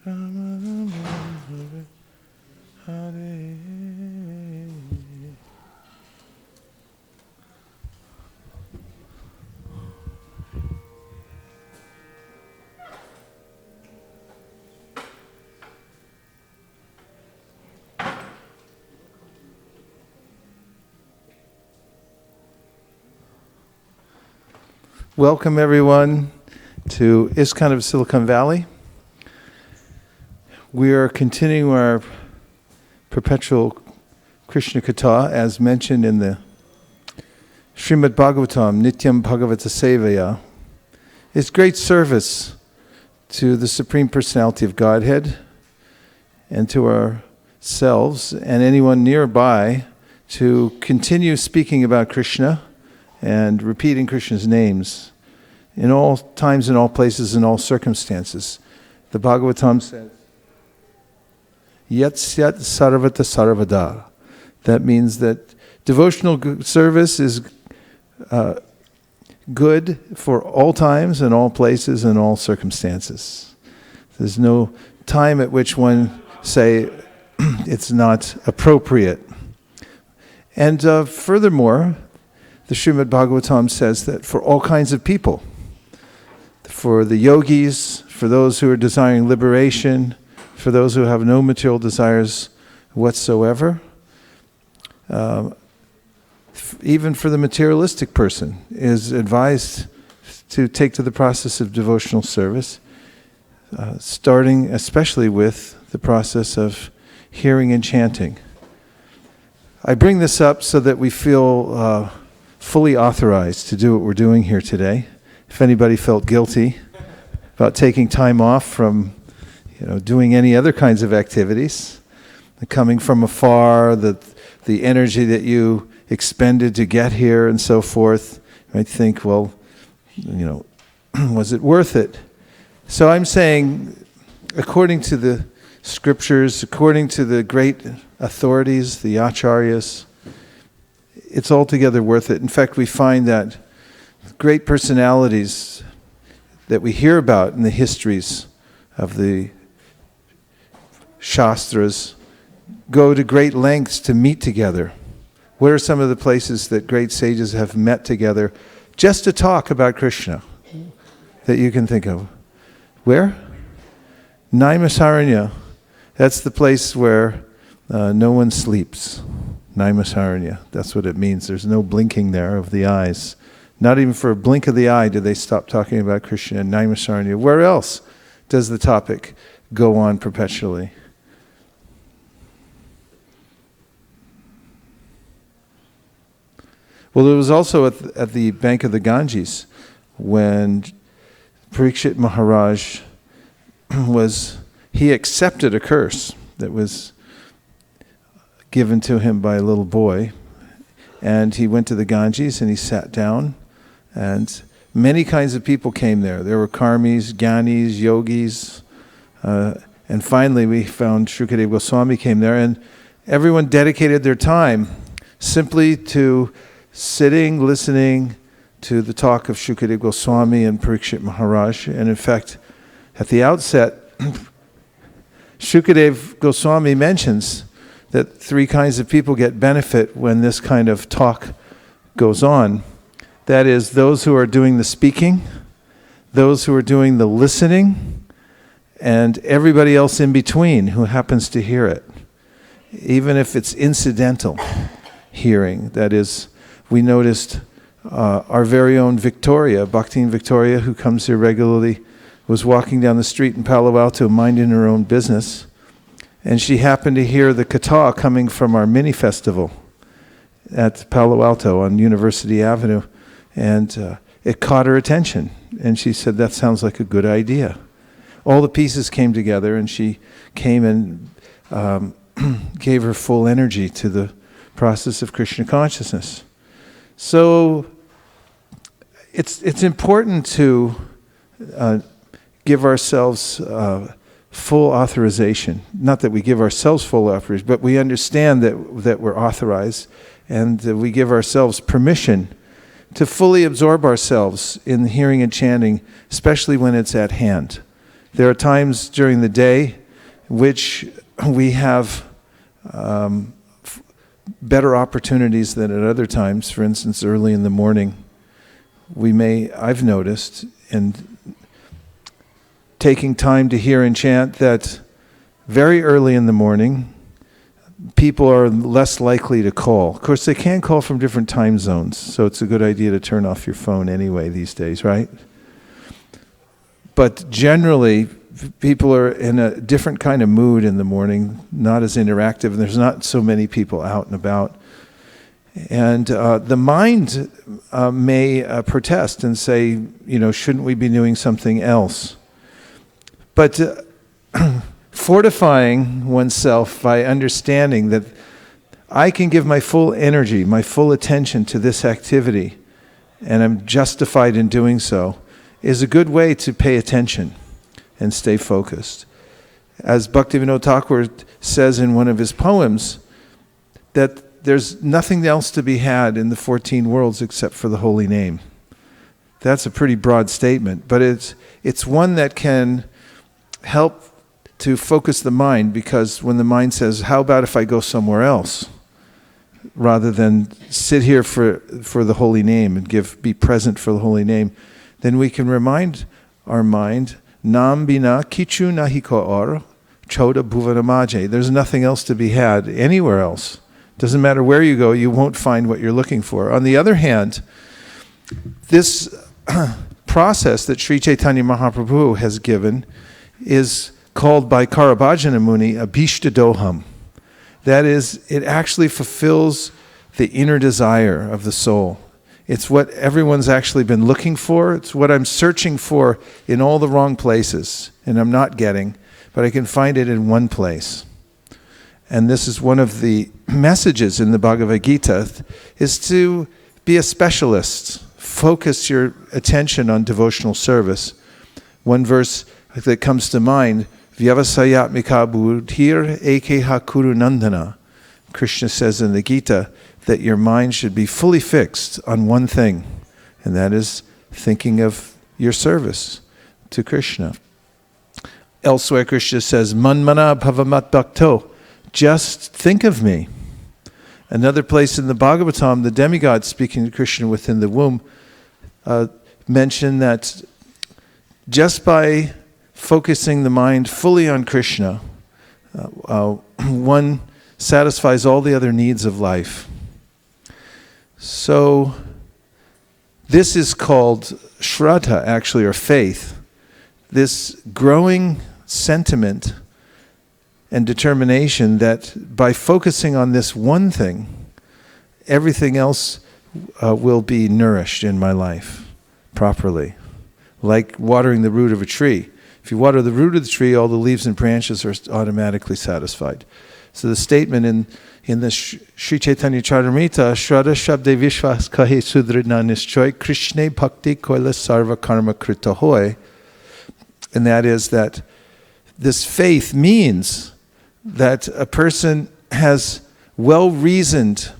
Rama Rama Hare. Welcome everyone to ISKCON of Silicon Valley. We are continuing our perpetual Krishna Katha as mentioned in the Srimad Bhagavatam, Nityam Bhagavata Sevaya. It's great service to the Supreme Personality of Godhead and to ourselves and anyone nearby to continue speaking about Krishna and repeating Krishna's names in all times, in all places, in all circumstances. The Bhagavatam says, Yat Syat Sarvata Sarvada. That means that devotional service is good for all times, and all places, and all circumstances. There's no time at which one say it's not appropriate. And furthermore, the Srimad Bhagavatam says that for all kinds of people, for the yogis, for those who are desiring liberation, for those who have no material desires whatsoever, even for the materialistic person, is advised to take to the process of devotional service, starting especially with the process of hearing and chanting. I bring this up so that we feel fully authorized to do what we're doing here today. If anybody felt guilty about taking time off from, doing any other kinds of activities, coming from afar, the energy that you expended to get here and so forth, you might think, well, was it worth it? So I'm saying, according to the scriptures, according to the great authorities, the acharyas, it's altogether worth it. In fact, we find that great personalities that we hear about in the histories of the Shastras go to great lengths to meet together. What are some of the places that great sages have met together just to talk about Krishna that you can think of? Where? Naimisaranya. That's the place where no one sleeps. Naimisaranya. That's what it means. There's no blinking there of the eyes. Not even for a blink of the eye did they stop talking about Krishna in Naimisaranya. Where else does the topic go on perpetually? Well, it was also at the bank of the Ganges when Parikshit Maharaj he accepted a curse that was given to him by a little boy. And he went to the Ganges and he sat down, and many kinds of people came there. There were karmis, jnanis, yogis, and finally we found Shukadeva Goswami came there, and everyone dedicated their time simply to sitting, listening to the talk of Shukadeva Goswami and Parikshit Maharaj. And in fact, at the outset, Shukadeva Goswami mentions that three kinds of people get benefit when this kind of talk goes on. That is, those who are doing the speaking, those who are doing the listening, and everybody else in between who happens to hear it. Even if it's incidental hearing. That is, we noticed our very own Victoria, Bhaktin Victoria, who comes here regularly, was walking down the street in Palo Alto minding her own business. And she happened to hear the katha coming from our mini festival at Palo Alto on University Avenue. And it caught her attention. And she said, that sounds like a good idea. All the pieces came together, and she came and gave her full energy to the process of Krishna consciousness. So it's important to give ourselves full authorization. Not that we give ourselves full authorization, but we understand that we're authorized, and we give ourselves permission to fully absorb ourselves in hearing and chanting, especially when it's at hand. There are times during the day which we have better opportunities than at other times. For instance, early in the morning, I've noticed, and taking time to hear and chant, that very early in the morning, people are less likely to call. Of course, they can call from different time zones, so it's a good idea to turn off your phone anyway these days, right? But generally, people are in a different kind of mood in the morning, not as interactive, and there's not so many people out and about. And the mind may protest and say, shouldn't we be doing something else? But fortifying oneself by understanding that I can give my full energy, my full attention to this activity, and I'm justified in doing so, is a good way to pay attention and stay focused. As Bhaktivinoda Thakur says in one of his poems, that there's nothing else to be had in the 14 worlds except for the holy name. That's a pretty broad statement, but it's one that can help to focus the mind, because when the mind says, how about if I go somewhere else, rather than sit here for the holy name and be present for the holy name, then we can remind our mind, Nam bina kichu nahi ko aur, choda bhuvanamaje. There's nothing else to be had anywhere else. Doesn't matter where you go, you won't find what you're looking for. On the other hand, this process that Sri Chaitanya Mahaprabhu has given is called by Karabhajana Muni Abhishta Doham. That is, it actually fulfills the inner desire of the soul. It's what everyone's actually been looking for. It's what I'm searching for in all the wrong places, and I'm not getting, but I can find it in one place. And this is one of the messages in the Bhagavad Gita, is to be a specialist. Focus your attention on devotional service. One verse that comes to mind, Vyavasayatmika buddhir ekeha kuru nandana. Krishna says in the Gita that your mind should be fully fixed on one thing, and that is thinking of your service to Krishna. Elsewhere, Krishna says, Manmana bhavamat bhakto, just think of me. Another place in the Bhagavatam, the demigod speaking to Krishna within the womb, mentioned that just by focusing the mind fully on Krishna, one satisfies all the other needs of life. So this is called Shraddha, actually, or faith. This growing sentiment and determination that by focusing on this one thing, everything else will be nourished in my life properly. Like watering the root of a tree. If you water the root of the tree, all the leaves and branches are automatically satisfied. So the statement in the Sri Chaitanya Charitamrita, Shraddha Shabde Vishwas Kahe Sudrina Nishchoy Krishne Bhakti Koila Sarva Karma Krita Hoy, and that is that this faith means that a person has well-reasoned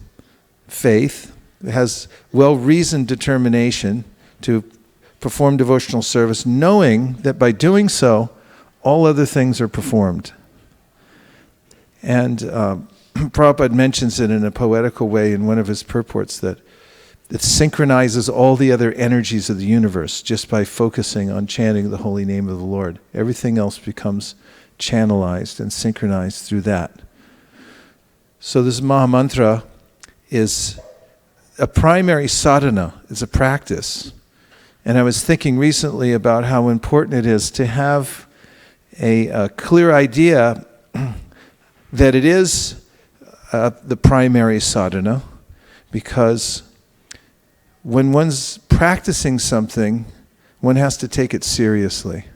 faith, has well-reasoned determination to perform devotional service, knowing that by doing so, all other things are performed. And Prabhupada mentions it in a poetical way in one of his purports, that it synchronizes all the other energies of the universe just by focusing on chanting the holy name of the Lord. Everything else becomes channelized and synchronized through that. So this Mahamantra is a primary sadhana, it's a practice. And I was thinking recently about how important it is to have a clear idea that it is the primary sadhana, because when one's practicing something, one has to take it seriously.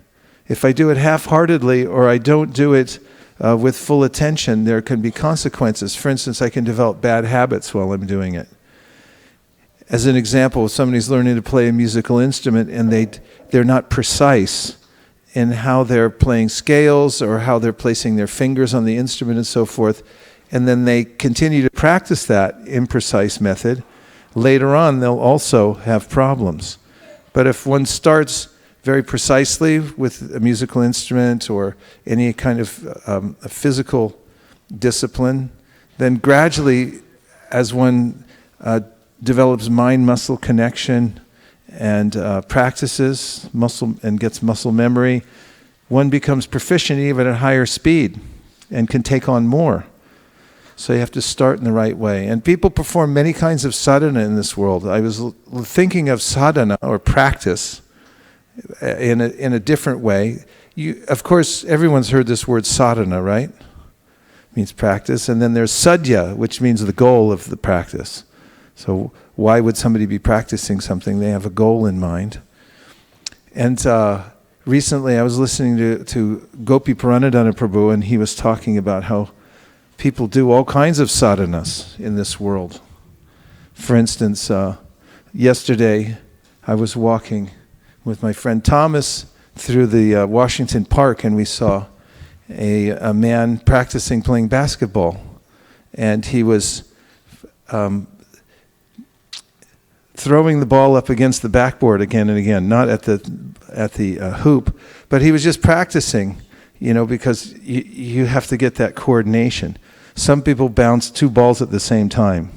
If I do it half-heartedly or I don't do it with full attention, there can be consequences. For instance, I can develop bad habits while I'm doing it. As an example, if somebody's learning to play a musical instrument and they're not precise in how they're playing scales or how they're placing their fingers on the instrument and so forth, and then they continue to practice that imprecise method, later on they'll also have problems. But if one starts very precisely with a musical instrument or any kind of a physical discipline, then gradually, as one develops mind-muscle connection and practices muscle and gets muscle memory, one becomes proficient even at higher speed and can take on more. So you have to start in the right way. And people perform many kinds of sadhana in this world. I was thinking of sadhana or practice in a different way. Of course, everyone's heard this word sadhana, right? It means practice. And then there's sadhya, which means the goal of the practice. So why would somebody be practicing something? They have a goal in mind. And recently I was listening to Gopi Paranadhana Prabhu, and he was talking about how people do all kinds of sadhanas in this world. For instance, yesterday I was walking with my friend Thomas through the Washington Park, and we saw a man practicing playing basketball. And he was throwing the ball up against the backboard again and again, not at the hoop, but he was just practicing, because you have to get that coordination. Some people bounce 2 balls at the same time,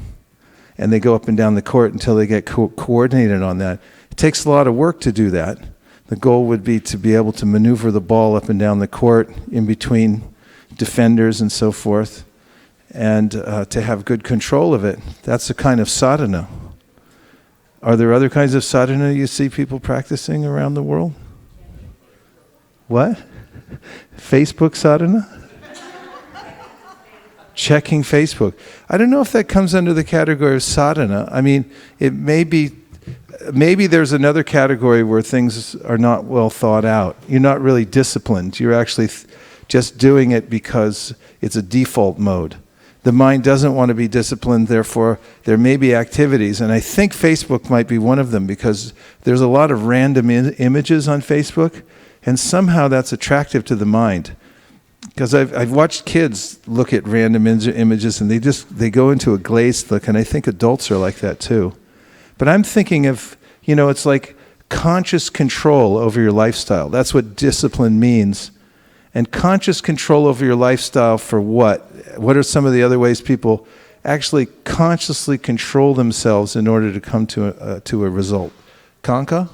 and they go up and down the court until they get coordinated on that. It takes a lot of work to do that. The goal would be to be able to maneuver the ball up and down the court in between defenders and so forth, and to have good control of it. That's a kind of sadhana. Are there other kinds of sadhana you see people practicing around the world? What? Facebook sadhana? Checking Facebook. I don't know if that comes under the category of sadhana. I mean, it may be, maybe there's another category where things are not well thought out. You're not really disciplined. You're actually just doing it because it's a default mode. The mind doesn't want to be disciplined, therefore there may be activities, and I think Facebook might be one of them, because there's a lot of random images on Facebook, and somehow that's attractive to the mind. Because I've watched kids look at random images, and they go into a glazed look, and I think adults are like that too. But I'm thinking of, it's like conscious control over your lifestyle. That's what discipline means. And conscious control over your lifestyle for what? What are some of the other ways people actually consciously control themselves in order to come to a result? Kanka?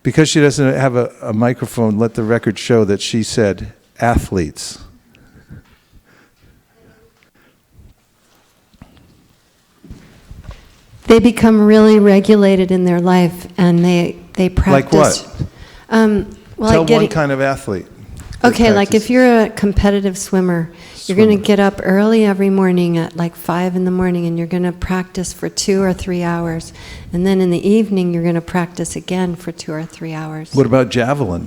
Because she doesn't have a microphone, let the record show that she said athletes. They become really regulated in their life, and they practice. Like what? Tell one kind of athlete. Okay, like if you're a competitive swimmer, you're going to get up early every morning at like 5 in the morning, and you're going to practice for 2 or 3 hours. And then in the evening, you're going to practice again for 2 or 3 hours. What about javelin?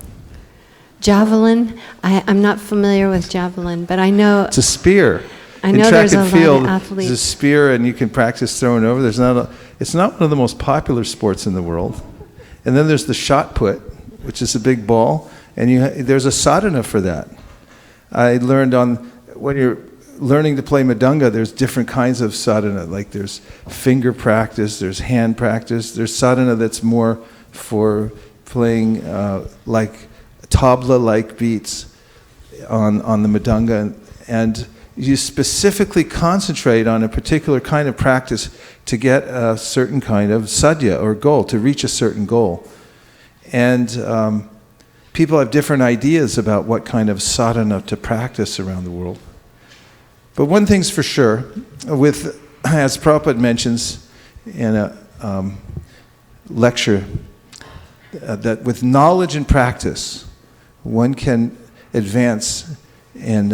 Javelin? I'm not familiar with javelin, but I know... It's a spear. I know there's a lot of athletes. There's a spear, and you can practice throwing over. It's not one of the most popular sports in the world. And then there's the shot put, which is a big ball, and there's a sadhana for that. I learned when you're learning to play Mridanga, there's different kinds of sadhana. Like there's finger practice, there's hand practice, there's sadhana that's more for playing like tabla-like beats on the Mridanga, and you specifically concentrate on a particular kind of practice to get a certain kind of sadhya or goal, to reach a certain goal. And people have different ideas about what kind of sadhana to practice around the world. But one thing's for sure, as Prabhupada mentions in a lecture, that with knowledge and practice, one can advance in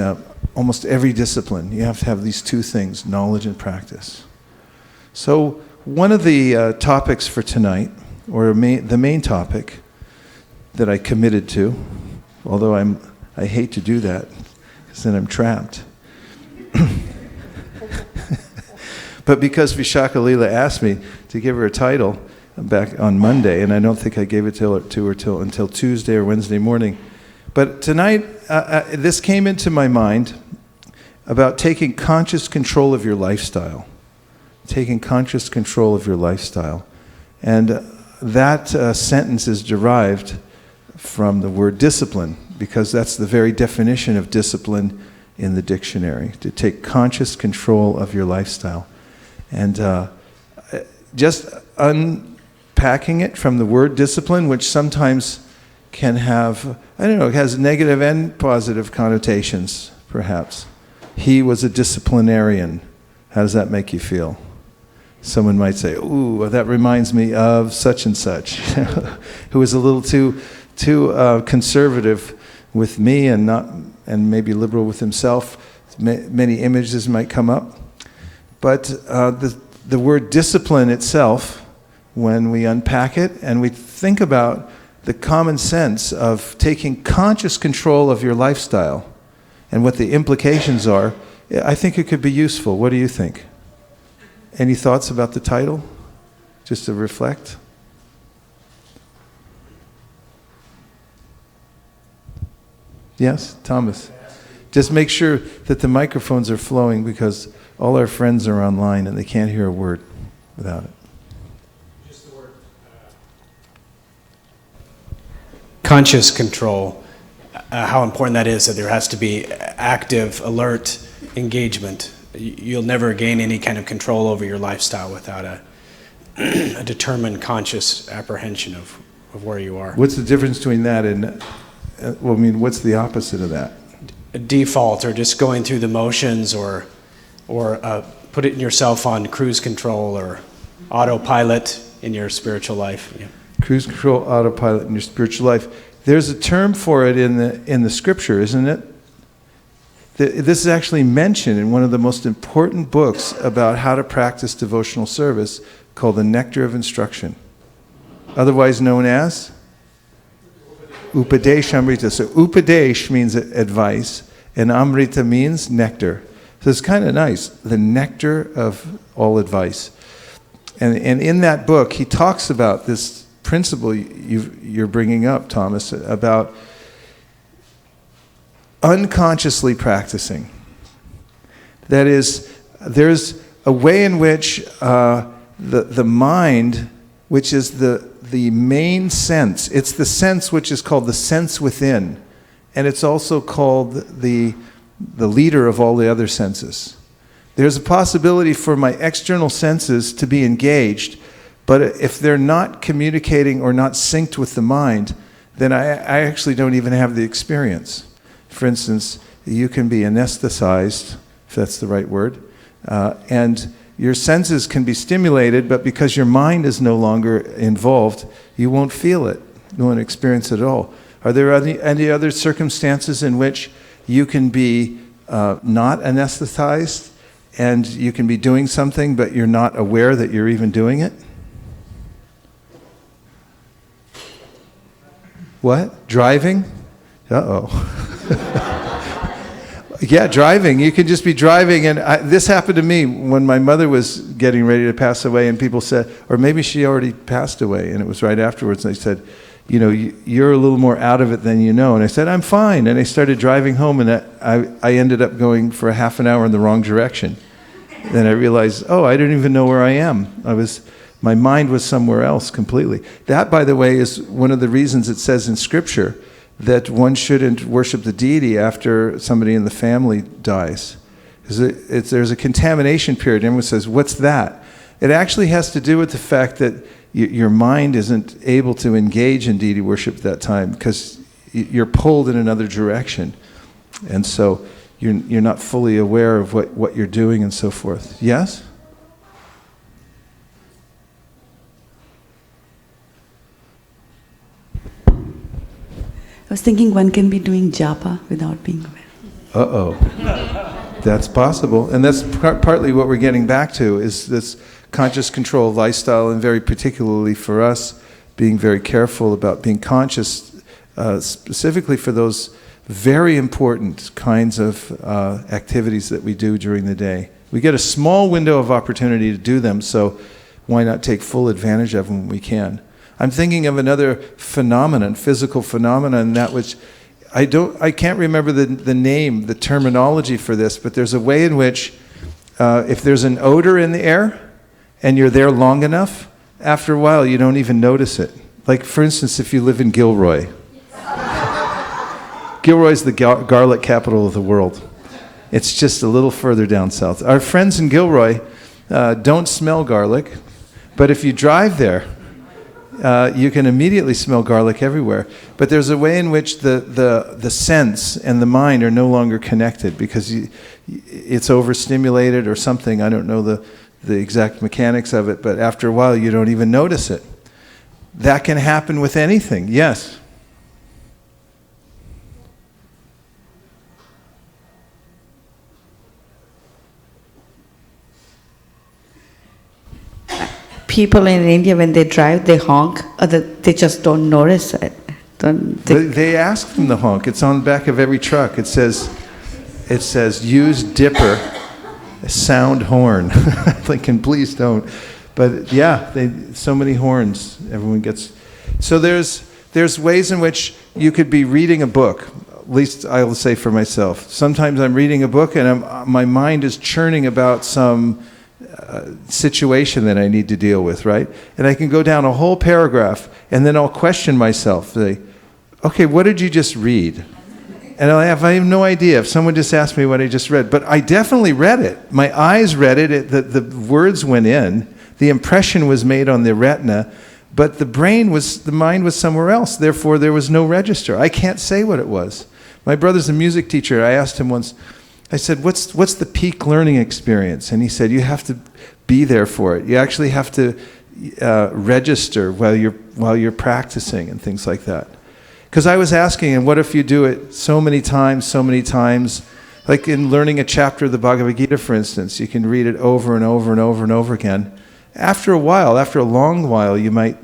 almost every discipline. You have to have these 2 things, knowledge and practice. So one of the topics for tonight, or the main topic that I committed to, although I hate to do that, because then I'm trapped. But because Vishaka Leela asked me to give her a title back on Monday, and I don't think I gave it to her until Tuesday or Wednesday morning. But tonight, this came into my mind about taking conscious control of your lifestyle. Taking conscious control of your lifestyle. And that sentence is derived from the word discipline, because that's the very definition of discipline in the dictionary, to take conscious control of your lifestyle. And just unpacking it from the word discipline, which sometimes can have, it has negative and positive connotations, perhaps. He was a disciplinarian. How does that make you feel? Someone might say, ooh, that reminds me of such and such, who was a little too conservative with me and maybe liberal with himself. Many images might come up. But the word discipline itself, when we unpack it and we think about the common sense of taking conscious control of your lifestyle and what the implications are, I think it could be useful. What do you think? Any thoughts about the title? Just to reflect? Yes, Thomas. Just make sure that the microphones are flowing, because all our friends are online and they can't hear a word without it. Just the word conscious control, how important that is, that there has to be active, alert engagement. You'll never gain any kind of control over your lifestyle without a determined, conscious apprehension of where you are. What's the difference between that and, what's the opposite of that? A default, or just going through the motions, or putting yourself on cruise control or autopilot in your spiritual life. Yeah. Cruise control, autopilot in your spiritual life. There's a term for it in the scripture, isn't it? This is actually mentioned in one of the most important books about how to practice devotional service, called The Nectar of Instruction, otherwise known as Upadesh Amrita. So Upadesh means advice, and Amrita means nectar. So it's kind of nice, the nectar of all advice. And in that book, he talks about this principle you're bringing up, Thomas, about unconsciously practicing. That is, there's a way in which the mind, which is the main sense, it's the sense which is called the sense within, and it's also called the leader of all the other senses. There's a possibility for my external senses to be engaged, but if they're not communicating or not synced with the mind, then I actually don't even have the experience. For instance, you can be anesthetized, if that's the right word, and your senses can be stimulated, but because your mind is no longer involved, you won't feel it. You won't experience it at all. Are there any other circumstances in which you can be not anesthetized and you can be doing something, but you're not aware that you're even doing it? What? Driving? Uh-oh. Yeah, driving. You can just be driving. And this happened to me when my mother was getting ready to pass away, and people said, or maybe she already passed away, and it was right afterwards, and they said, you're a little more out of it than you know. And I said, I'm fine. And I started driving home, and I ended up going for a half an hour in the wrong direction. Then I realized, I didn't even know where I am. My mind was somewhere else completely. That, by the way, is one of the reasons it says in Scripture that one shouldn't worship the deity after somebody in the family dies. There's a contamination period. Everyone says, what's that? It actually has to do with the fact that your mind isn't able to engage in deity worship at that time because you're pulled in another direction. And so you're not fully aware of what you're doing and so forth. Yes? I was thinking one can be doing japa without being aware. Uh-oh. That's possible. And that's partly what we're getting back to, is this conscious control of lifestyle, and very particularly for us, being very careful about being conscious, specifically for those very important kinds of activities that we do during the day. We get a small window of opportunity to do them, so why not take full advantage of them when we can? I'm thinking of another phenomenon, physical phenomenon, that which I can't remember the name, the terminology for this, but there's a way in which if there's an odor in the air and you're there long enough, after a while you don't even notice it. Like, for instance, if you live in Gilroy. Gilroy's the garlic capital of the world. It's just a little further down south. Our friends in Gilroy don't smell garlic, but if you drive there, you can immediately smell garlic everywhere. But there's a way in which the sense and the mind are no longer connected because it's overstimulated or something. I don't know the exact mechanics of it, but after a while you don't even notice it. That can happen with anything. Yes? People in India, when they drive, they honk, or they just don't notice it. They ask them to honk. It's on the back of every truck. It says, use dipper, sound horn. Thinking, please don't. But yeah, so many horns. Everyone gets. So there's ways in which you could be reading a book. At least I will say for myself. Sometimes I'm reading a book and my mind is churning about some situation that I need to deal with, right? And I can go down a whole paragraph and then I'll question myself. Say, okay, what did you just read? And I have no idea if someone just asked me what I just read. But I definitely read it. My eyes read it. The words went in. The impression was made on the retina. But the mind was somewhere else. Therefore, there was no register. I can't say what it was. My brother's a music teacher. I asked him once, I said, what's the peak learning experience? And he said, you have to be there for it. You actually have to register while you're practicing and things like that. Because I was asking him, what if you do it so many times, like in learning a chapter of the Bhagavad Gita, for instance, you can read it over and over and over and over again. After a long while, you might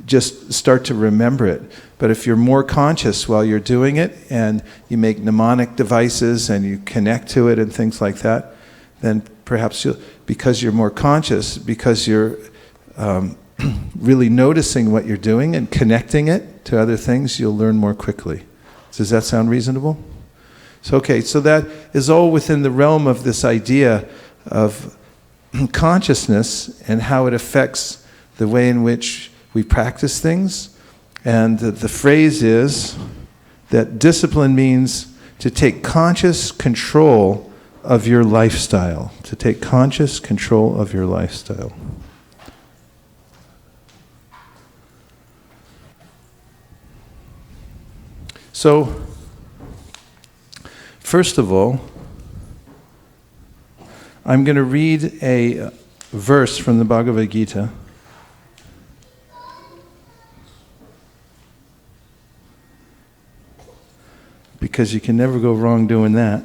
just start to remember it. But if you're more conscious while you're doing it, and you make mnemonic devices and you connect to it and things like that, then perhaps because you're more conscious, because you're really noticing what you're doing and connecting it to other things, you'll learn more quickly. Does that sound reasonable? So that is all within the realm of this idea of consciousness and how it affects the way in which we practice things. And the phrase is that discipline means to take conscious control of your lifestyle. To take conscious control of your lifestyle. So, first of all, I'm going to read a verse from the Bhagavad Gita. Because you can never go wrong doing that.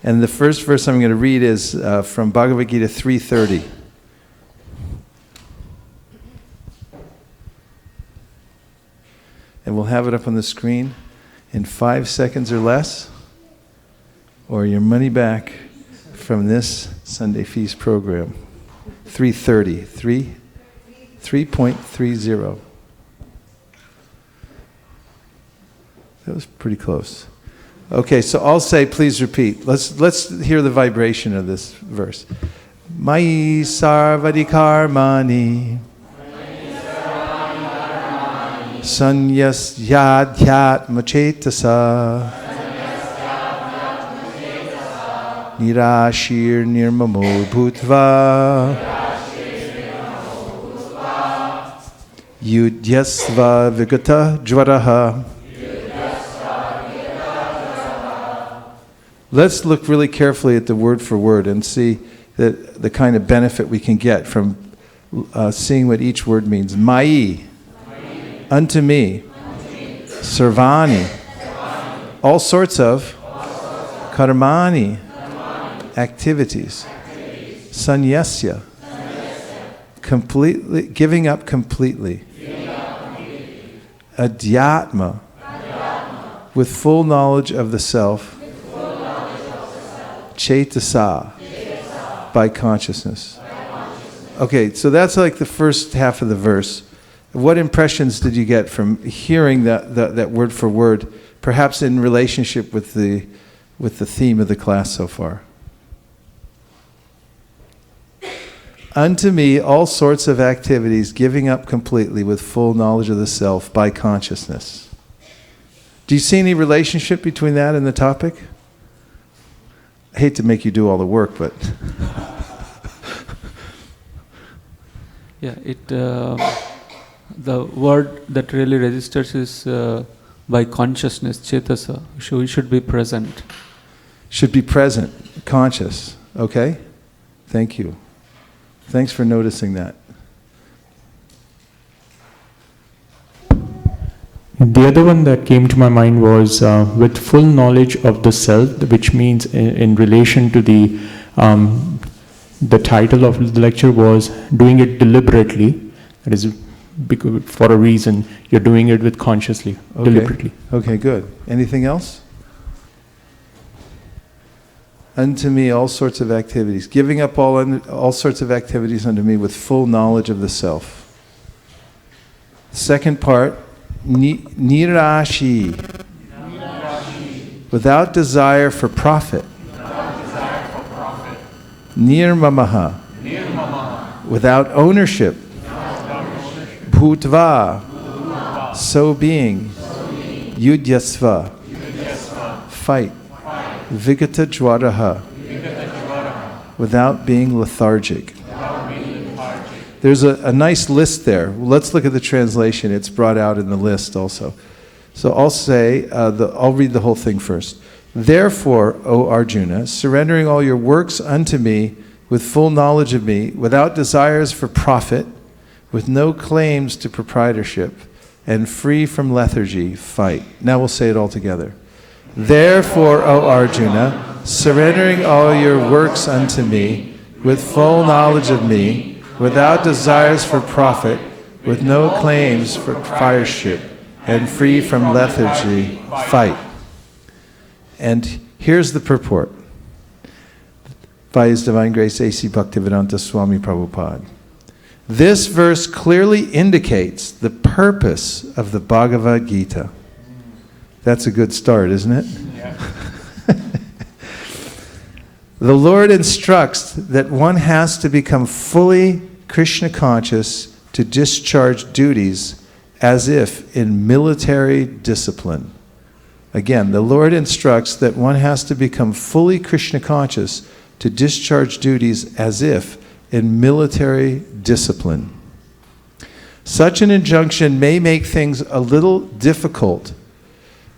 And the first verse I'm going to read is from Bhagavad Gita 3:30. And we'll have it up on the screen in 5 seconds or less, or your money back from this Sunday Feast program. 3:30. 3.30. That was pretty close. Okay, so I'll say, please repeat. Let's hear the vibration of this verse. Mayi sarvadikarmani sanyasyadhyatma cetasa nirashir nirmamo bhutva yudyasva vigata jvaraha. Let's look really carefully at the word for word and see the kind of benefit we can get from seeing what each word means. Mai, unto me. Sarvani, all sorts of. Karmani, activities. Sanyasya, completely, giving up completely. Adhyatma, with full knowledge of the self. Cetasa, by consciousness. Okay, so that's like the first half of the verse. What impressions did you get from hearing that word for word, perhaps in relationship with the theme of the class so far? Unto me all sorts of activities, giving up completely with full knowledge of the self by consciousness. Do you see any relationship between that and the topic? I hate to make you do all the work, but... Yeah, the word that really registers is by consciousness, chetasa. So we should be present. Should be present, conscious. Okay? Thank you. Thanks for noticing that. The other one that came to my mind was with full knowledge of the self, which means in relation to the title of the lecture was doing it deliberately. That is, because for a reason, you're doing it with consciously, deliberately. Okay, good. Anything else? Unto me all sorts of activities, giving up all sorts of activities unto me with full knowledge of the self. Second part, nirashi, without desire for profit. Nirmamaha, without ownership. Bhutva, so being. Yudyasva, fight. Vigata jwaraha, without being lethargic. There's a nice list there. Let's look at the translation. It's brought out in the list also. So I'll say, I'll read the whole thing first. Therefore, O Arjuna, surrendering all your works unto me with full knowledge of me, without desires for profit, with no claims to proprietorship, and free from lethargy, fight. Now we'll say it all together. Therefore, O Arjuna, surrendering all your works unto me, with full knowledge of me, without desires for profit, with no claims for proprietorship, and free from lethargy, fight. And here's the purport. By His Divine Grace, A.C. Bhaktivedanta Swami Prabhupada. This verse clearly indicates the purpose of the Bhagavad Gita. That's a good start, isn't it? Yeah. The Lord instructs that one has to become fully Krishna conscious to discharge duties as if in military discipline. Again, the Lord instructs that one has to become fully Krishna conscious to discharge duties as if in military discipline. Such an injunction may make things a little difficult.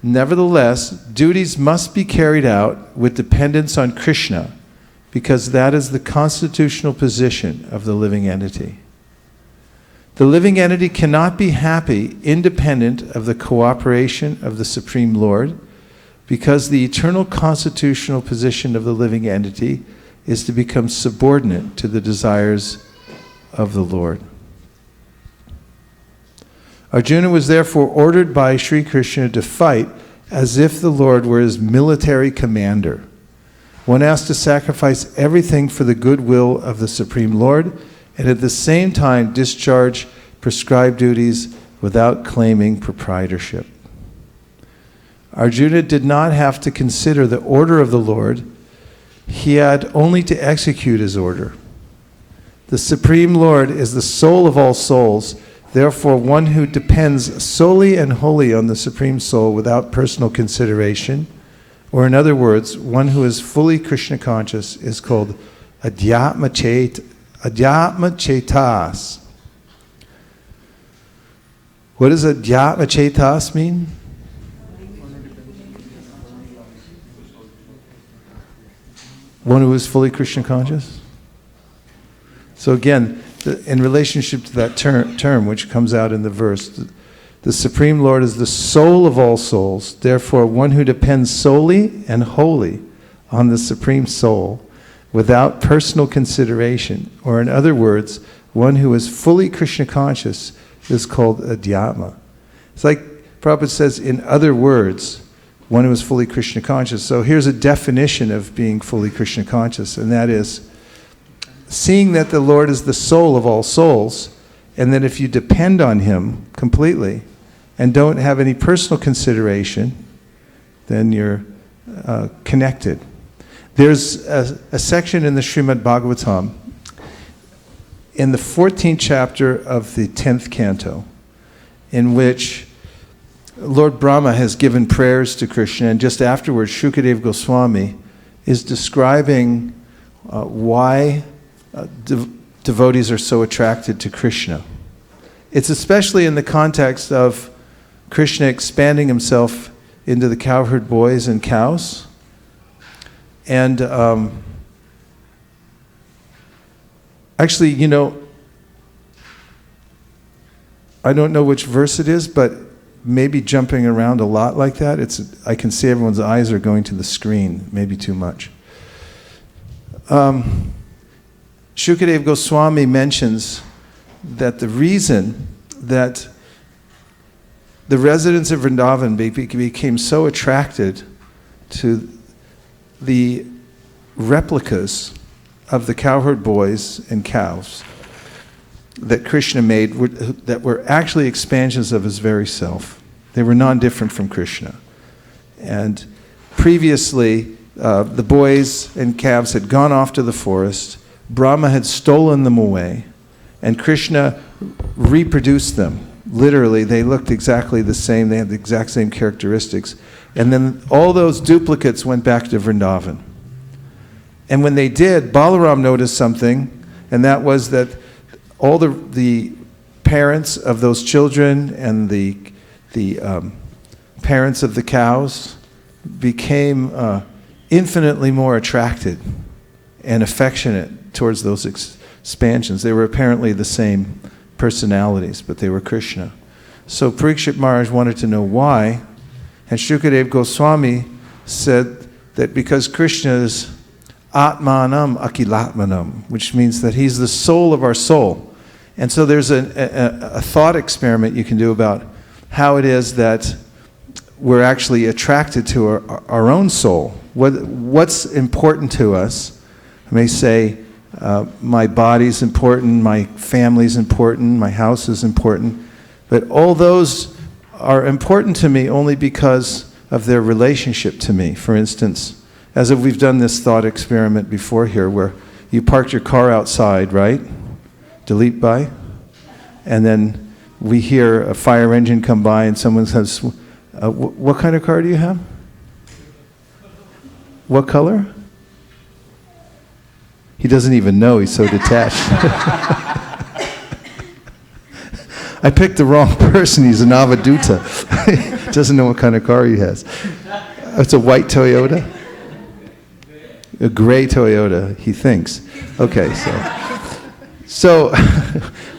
Nevertheless, duties must be carried out with dependence on Krishna, because that is the constitutional position of the living entity. The living entity cannot be happy independent of the cooperation of the Supreme Lord, because the eternal constitutional position of the living entity is to become subordinate to the desires of the Lord. Arjuna was therefore ordered by Sri Krishna to fight as if the Lord were his military commander. One has to sacrifice everything for the goodwill of the Supreme Lord, and at the same time discharge prescribed duties without claiming proprietorship. Arjuna did not have to consider the order of the Lord. He had only to execute his order. The Supreme Lord is the soul of all souls. Therefore, one who depends solely and wholly on the Supreme Soul without personal consideration, or in other words, one who is fully Krishna conscious, is called Adhyatma Chetas. What does Adhyatma Chetas mean? One who is fully Krishna conscious? So again, in relationship to that term which comes out in the verse, the Supreme Lord is the soul of all souls. Therefore, one who depends solely and wholly on the Supreme Soul without personal consideration, or in other words, one who is fully Krishna conscious, is called Adhyatma. It's like Prabhupada says, in other words, one who is fully Krishna conscious. So here's a definition of being fully Krishna conscious, and that is seeing that the Lord is the soul of all souls, and that if you depend on Him completely and don't have any personal consideration, then you're connected. There's a section in the Srimad Bhagavatam in the 14th chapter of the 10th canto, in which Lord Brahma has given prayers to Krishna, and just afterwards Shukadeva Goswami is describing why devotees are so attracted to Krishna. It's especially in the context of Krishna expanding himself into the cowherd boys and cows. And actually, you know, I don't know which verse it is, but maybe jumping around a lot like that. I can see everyone's eyes are going to the screen, maybe too much. Shukadeva Goswami mentions that the reason that the residents of Vrindavan became so attracted to the replicas of the cowherd boys and cows that Krishna made that were actually expansions of his very self. They were non-different from Krishna. And previously, the boys and calves had gone off to the forest. Brahma had stolen them away, and Krishna reproduced them. Literally, they looked exactly the same. They had the exact same characteristics. And then all those duplicates went back to Vrindavan. And when they did, Balaram noticed something, and that was that all the parents of those children and the parents of the cows became infinitely more attracted and affectionate towards those expansions. They were apparently the same personalities, but they were Krishna. So Parikshit Maharaj wanted to know why, and Shukadeva Goswami said that because Krishna is Atmanam Akilatmanam, which means that he's the soul of our soul. And so there's a thought experiment you can do about how it is that we're actually attracted to our own soul. What's important to us? I may say, my body's important, my family's important, my house is important, but all those are important to me only because of their relationship to me. For instance, as if we've done this thought experiment before here, where you parked your car outside, right? Delete by, and then we hear a fire engine come by and someone says, what kind of car do you have? What color? He doesn't even know, he's so detached. I picked the wrong person, he's an Avaduta. He doesn't know what kind of car he has. It's a white Toyota? A gray Toyota, he thinks. Okay, so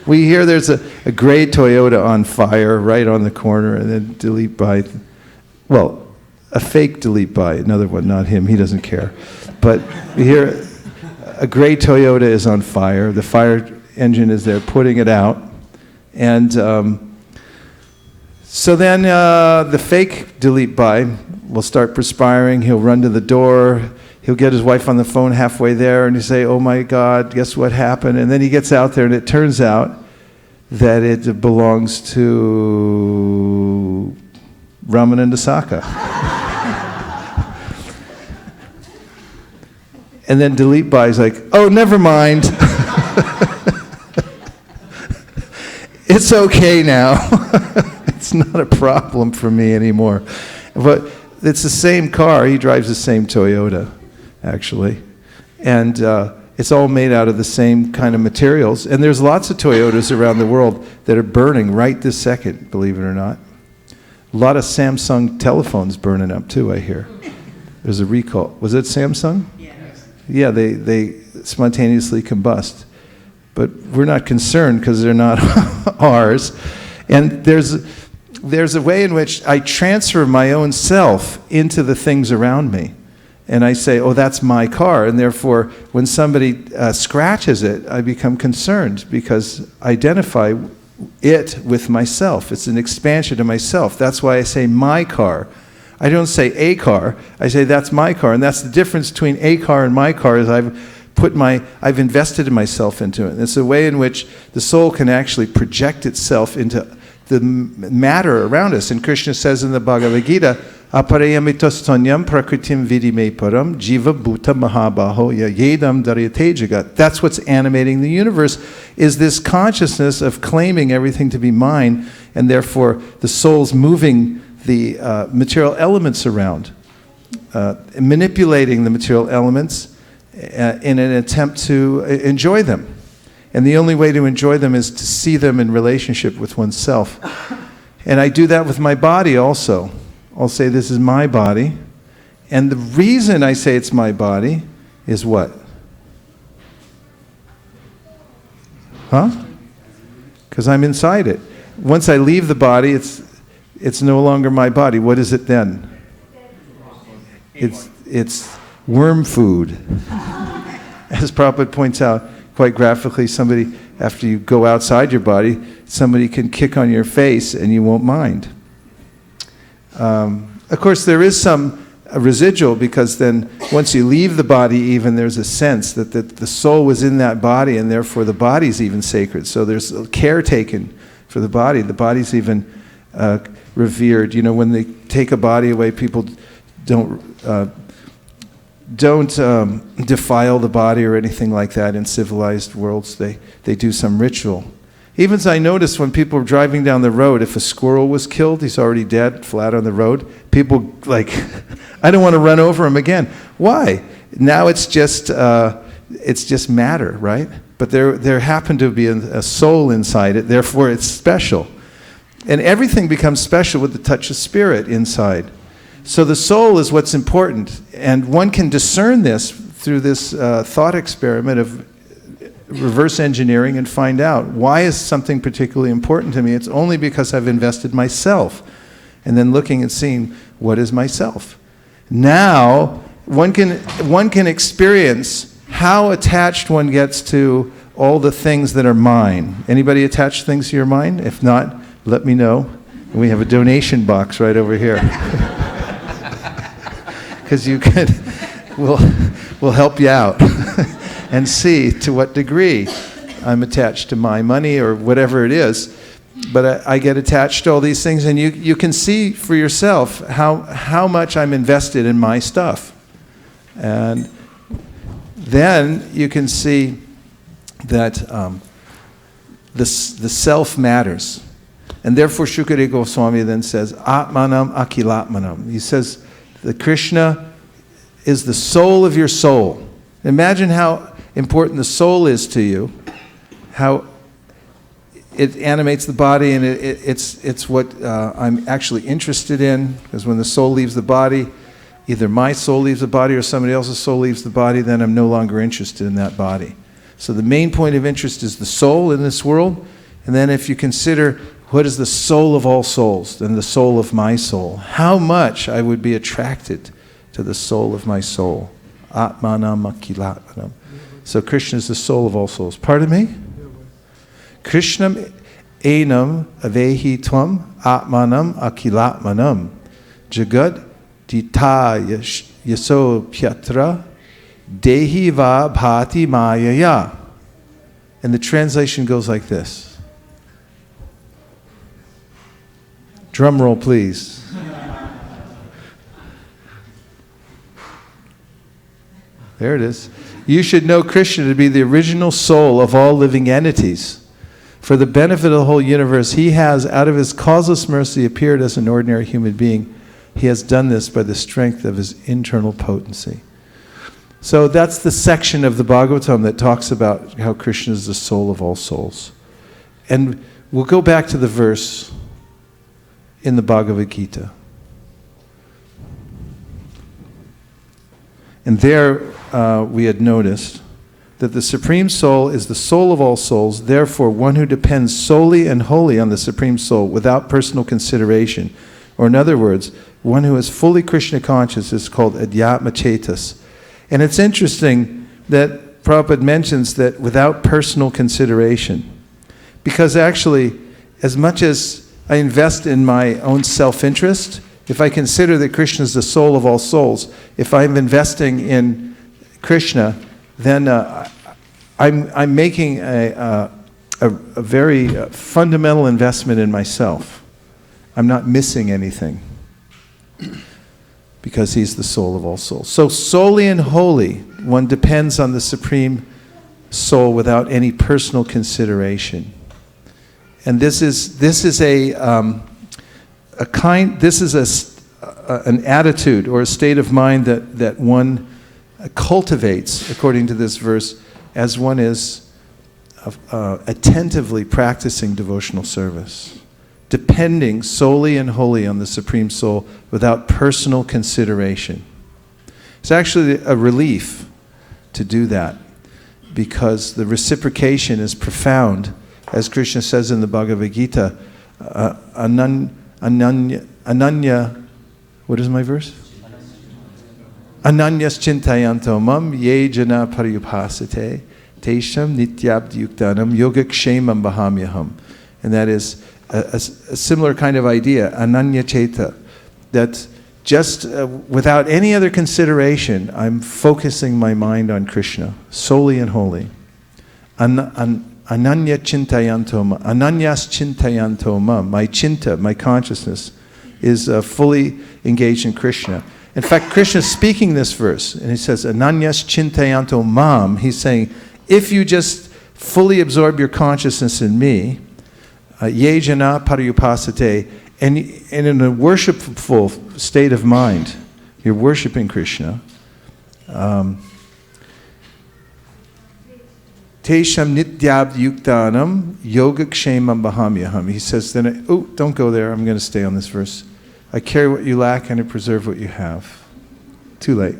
we hear there's a gray Toyota on fire right on the corner, and then delete by, well, a fake delete by, another one, not him, he doesn't care. But we hear a gray Toyota is on fire, the fire engine is there putting it out, and so then the fake delete by will start perspiring, he'll run to the door, he'll get his wife on the phone halfway there, and he'll say, oh my God, guess what happened? And then he gets out there, and it turns out that it belongs to Ramananda Saka. And then delete by is like, oh, never mind. It's okay now. It's not a problem for me anymore. But it's the same car. He drives the same Toyota, actually. And it's all made out of the same kind of materials. And there's lots of Toyotas around the world that are burning right this second, believe it or not. A lot of Samsung telephones burning up too, I hear. There's a recall. Was it Samsung? Yeah, they spontaneously combust. But we're not concerned because they're not ours. And there's a way in which I transfer my own self into the things around me. And I say, oh, that's my car. And therefore, when somebody scratches it, I become concerned because I identify it with myself. It's an expansion of myself. That's why I say my car. I don't say a car, I say that's my car, and that's the difference between a car and my car is I've invested myself into it. And it's a way in which the soul can actually project itself into the matter around us. And Krishna says in the Bhagavad Gita, Aparayamitasthanyam prakritim vidime param jiva bhuta mahabaho yedam daryate jagat. That's what's animating the universe, is this consciousness of claiming everything to be mine, and therefore the soul's moving the material elements around, manipulating the material elements in an attempt to enjoy them. And the only way to enjoy them is to see them in relationship with oneself. And I do that with my body also. I'll say this is my body. And the reason I say it's my body is what? Huh? Because I'm inside it. Once I leave the body, it's no longer my body. What is it then? It's worm food. As Prabhupada points out quite graphically, somebody, after you go outside your body, somebody can kick on your face and you won't mind. Of course, there is some residual, because then once you leave the body, even there's a sense that the soul was in that body, and therefore the body's even sacred. So there's care taken for the body. The body's even revered. You know, when they take a body away, people don't defile the body or anything like that in civilized worlds. They do some ritual. Even as I noticed when people were driving down the road, if a squirrel was killed, he's already dead, flat on the road, people like, I don't want to run over him again. Why? Now it's just matter, right? But there happened to be a soul inside it, therefore it's special. And everything becomes special with the touch of spirit inside. So the soul is what's important. And one can discern this through this thought experiment of reverse engineering and find out, why is something particularly important to me? It's only because I've invested myself. And then looking and seeing, what is myself? Now, one can experience how attached one gets to all the things that are mine. Anybody attach things to your mind? If not, let me know. We have a donation box right over here. Because we'll help you out and see to what degree I'm attached to my money or whatever it is. But I get attached to all these things, and you can see for yourself how much I'm invested in my stuff. And then you can see that the self matters. And therefore Shukadeva Goswami then says, Atmanam Akilatmanam. He says, the Krishna is the soul of your soul. Imagine how important the soul is to you, how it animates the body, and it's what I'm actually interested in, because when the soul leaves the body, either my soul leaves the body or somebody else's soul leaves the body, then I'm no longer interested in that body. So the main point of interest is the soul in this world, and then if you consider what is the soul of all souls, then the soul of my soul, how much I would be attracted to the soul of my soul. Atmanam Akilatmanam. So Krishna is the soul of all souls. Pardon me? Krishnam enam avehi tvam atmanam akilatmanam jagad dita yaso pyatra dehi va bhati mayaya. And the translation goes like this. Drum roll, please. There it is. You should know Krishna to be the original soul of all living entities. For the benefit of the whole universe, he has, out of his causeless mercy, appeared as an ordinary human being. He has done this by the strength of his internal potency. So that's the section of the Bhagavatam that talks about how Krishna is the soul of all souls. And we'll go back to the verse in the Bhagavad Gita. And there we had noticed that the Supreme Soul is the soul of all souls, therefore one who depends solely and wholly on the Supreme Soul without personal consideration, or in other words, one who is fully Krishna conscious, is called Adhyatma Chetas. And it's interesting that Prabhupada mentions that without personal consideration, because actually, as much as I invest in my own self-interest, if I consider that Krishna is the soul of all souls, if I'm investing in Krishna, then I'm making a very fundamental investment in myself. I'm not missing anything. because he's the soul of all souls. So solely and wholly, one depends on the Supreme Soul without any personal consideration. And this is an attitude or a state of mind that one cultivates, according to this verse, as one is attentively practicing devotional service, depending solely and wholly on the Supreme Soul without personal consideration. It's actually a relief to do that, because the reciprocation is profound. As Krishna says in the Bhagavad Gita, Ananya, what is my verse? Ananyas chintayanto mam ye jana pariyupasate tesham nityabdiyuktanam yogakshemam bahamyaham. And that is a similar kind of idea, ananya cheta, that just without any other consideration, I'm focusing my mind on Krishna, solely and wholly. Ananya chintayanto, ananyas chintayanto mam, my chinta, my consciousness, is fully engaged in Krishna. In fact, Krishna is speaking this verse, and he says, ananyas chintayanto mam. He's saying, if you just fully absorb your consciousness in me, ye jana pariyupasate, and in a worshipful state of mind, you're worshiping Krishna. Tesham nityabd yuktanam yogakshemam bahamyaham. He says, then, don't go there, I'm going to stay on this verse. I carry what you lack and I preserve what you have. Too late.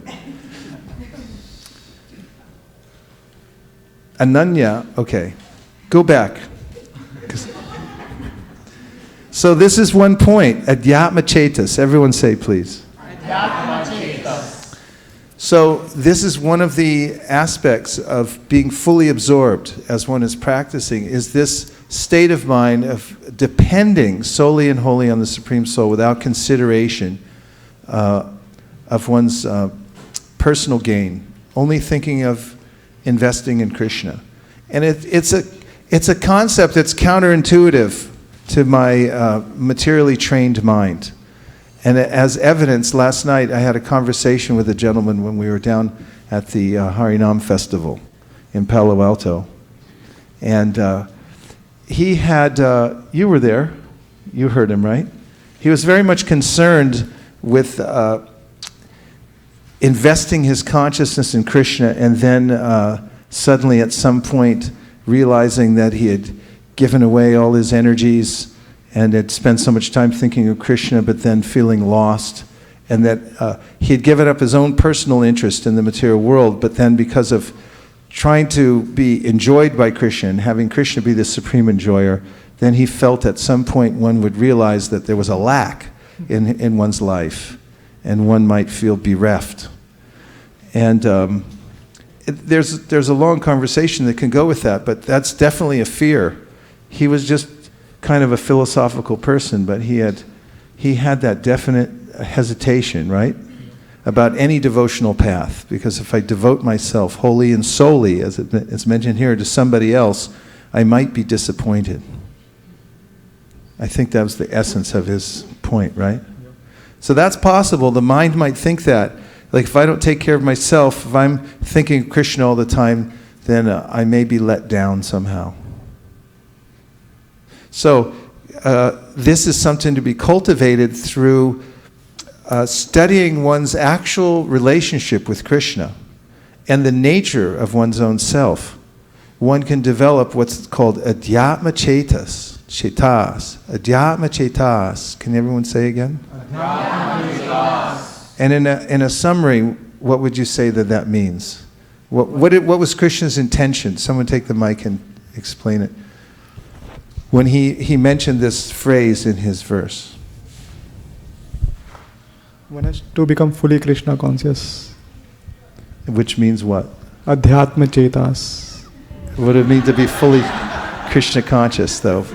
Ananya, okay, go back. So this is one point, adhyatma chetas. Everyone say, please. Adhyatma chetas. So this is one of the aspects of being fully absorbed as one is practicing, is this state of mind of depending solely and wholly on the Supreme Soul without consideration of one's personal gain, only thinking of investing in Krishna. And it's a concept that's counterintuitive to my materially trained mind. And as evidence, last night I had a conversation with a gentleman when we were down at the Harinam Festival in Palo Alto. And he had, you were there, you heard him, right? He was very much concerned with investing his consciousness in Krishna, and then suddenly at some point realizing that he had given away all his energies and had spent so much time thinking of Krishna, but then feeling lost, and that he had given up his own personal interest in the material world, but then because of trying to be enjoyed by Krishna and having Krishna be the supreme enjoyer, then he felt at some point one would realize that there was a lack in one's life, and one might feel bereft. And there's a long conversation that can go with that, but that's definitely a fear. He was just kind of a philosophical person, but he had that definite hesitation, right, about any devotional path. Because if I devote myself wholly and solely, as it's mentioned here, to somebody else, I might be disappointed. I think that was the essence of his point, right? So that's possible. The mind might think that. Like, if I don't take care of myself, if I'm thinking of Krishna all the time, then I may be let down somehow. So this is something to be cultivated through studying one's actual relationship with Krishna and the nature of one's own self. One can develop what's called adhyatma chetas. Adhyatma chetas. Can everyone say again? Adhyatma chetas. And in a summary, what would you say that means? What was Krishna's intention? Someone take the mic and explain it. When he mentioned this phrase in his verse. One has to become fully Krishna conscious. Which means what? Adhyatma chetas. What does it mean to be fully Krishna conscious, though?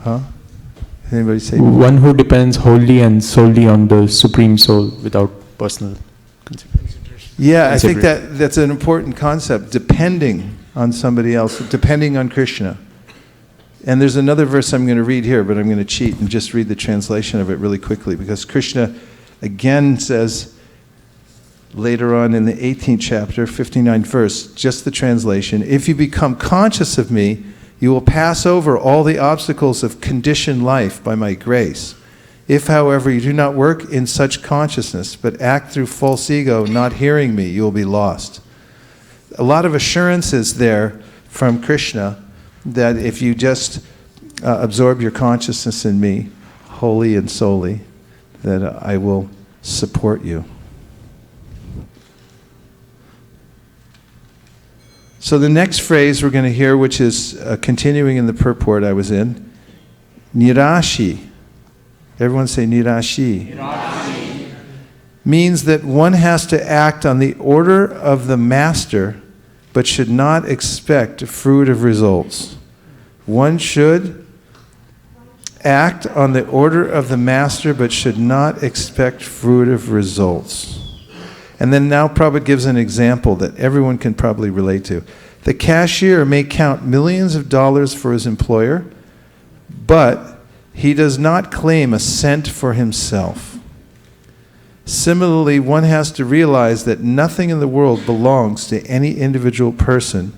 Huh? Anybody say? One who depends wholly and solely on the Supreme Soul without personal consideration. Yeah, I think that's an important concept, depending on somebody else, depending on Krishna. And there's another verse I'm going to read here, but I'm going to cheat and just read the translation of it really quickly, because Krishna again says later on in the 18th chapter, 59th verse, just the translation, if you become conscious of me, you will pass over all the obstacles of conditioned life by my grace. If, however, you do not work in such consciousness, but act through false ego, not hearing me, you will be lost. A lot of assurances there from Krishna that if you just absorb your consciousness in me, wholly and solely, that I will support you. So the next phrase we're going to hear, which is continuing in the purport I was in, nirashi. Everyone say nirashi. Nirashi. Means that one has to act on the order of the master, but should not expect fruit of results. One should act on the order of the master, but should not expect fruit of results. And then now Prabhupada gives an example that everyone can probably relate to. The cashier may count millions of dollars for his employer, but he does not claim a cent for himself. Similarly, one has to realize that nothing in the world belongs to any individual person,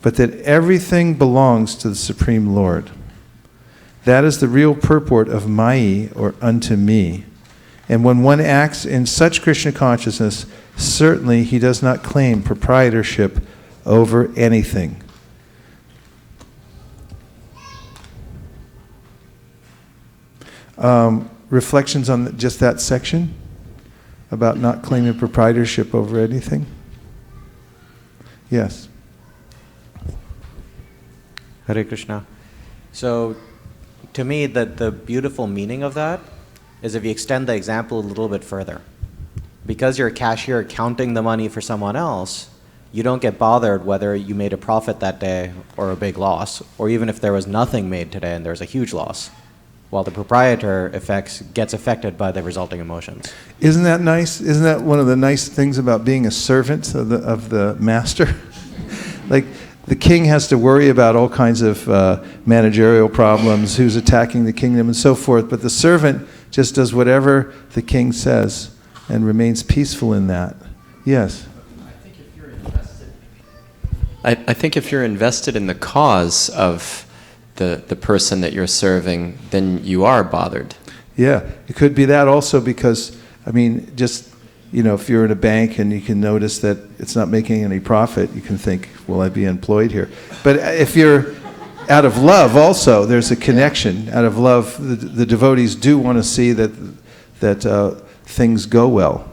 but that everything belongs to the Supreme Lord. That is the real purport of Mai, or unto me. And when one acts in such Krishna consciousness, certainly he does not claim proprietorship over anything. Reflections on just that section about not claiming proprietorship over anything? Yes. Hare Krishna. So, to me, the beautiful meaning of that is if you extend the example a little bit further. Because you're a cashier counting the money for someone else, you don't get bothered whether you made a profit that day or a big loss, or even if there was nothing made today and there's a huge loss, while the proprietor gets affected by the resulting emotions. Isn't that nice? Isn't that one of the nice things about being a servant of the master? Like, the king has to worry about all kinds of managerial problems, who's attacking the kingdom and so forth, but the servant just does whatever the king says and remains peaceful in that. Yes? I think if you're invested in the cause of the person that you're serving, then you are bothered. Yeah, it could be that also because, I mean, just, you know, if you're in a bank and you can notice that it's not making any profit, you can think, will I be employed here? But if you're out of love also, there's a connection. Out of love, the devotees do want to see that things go well.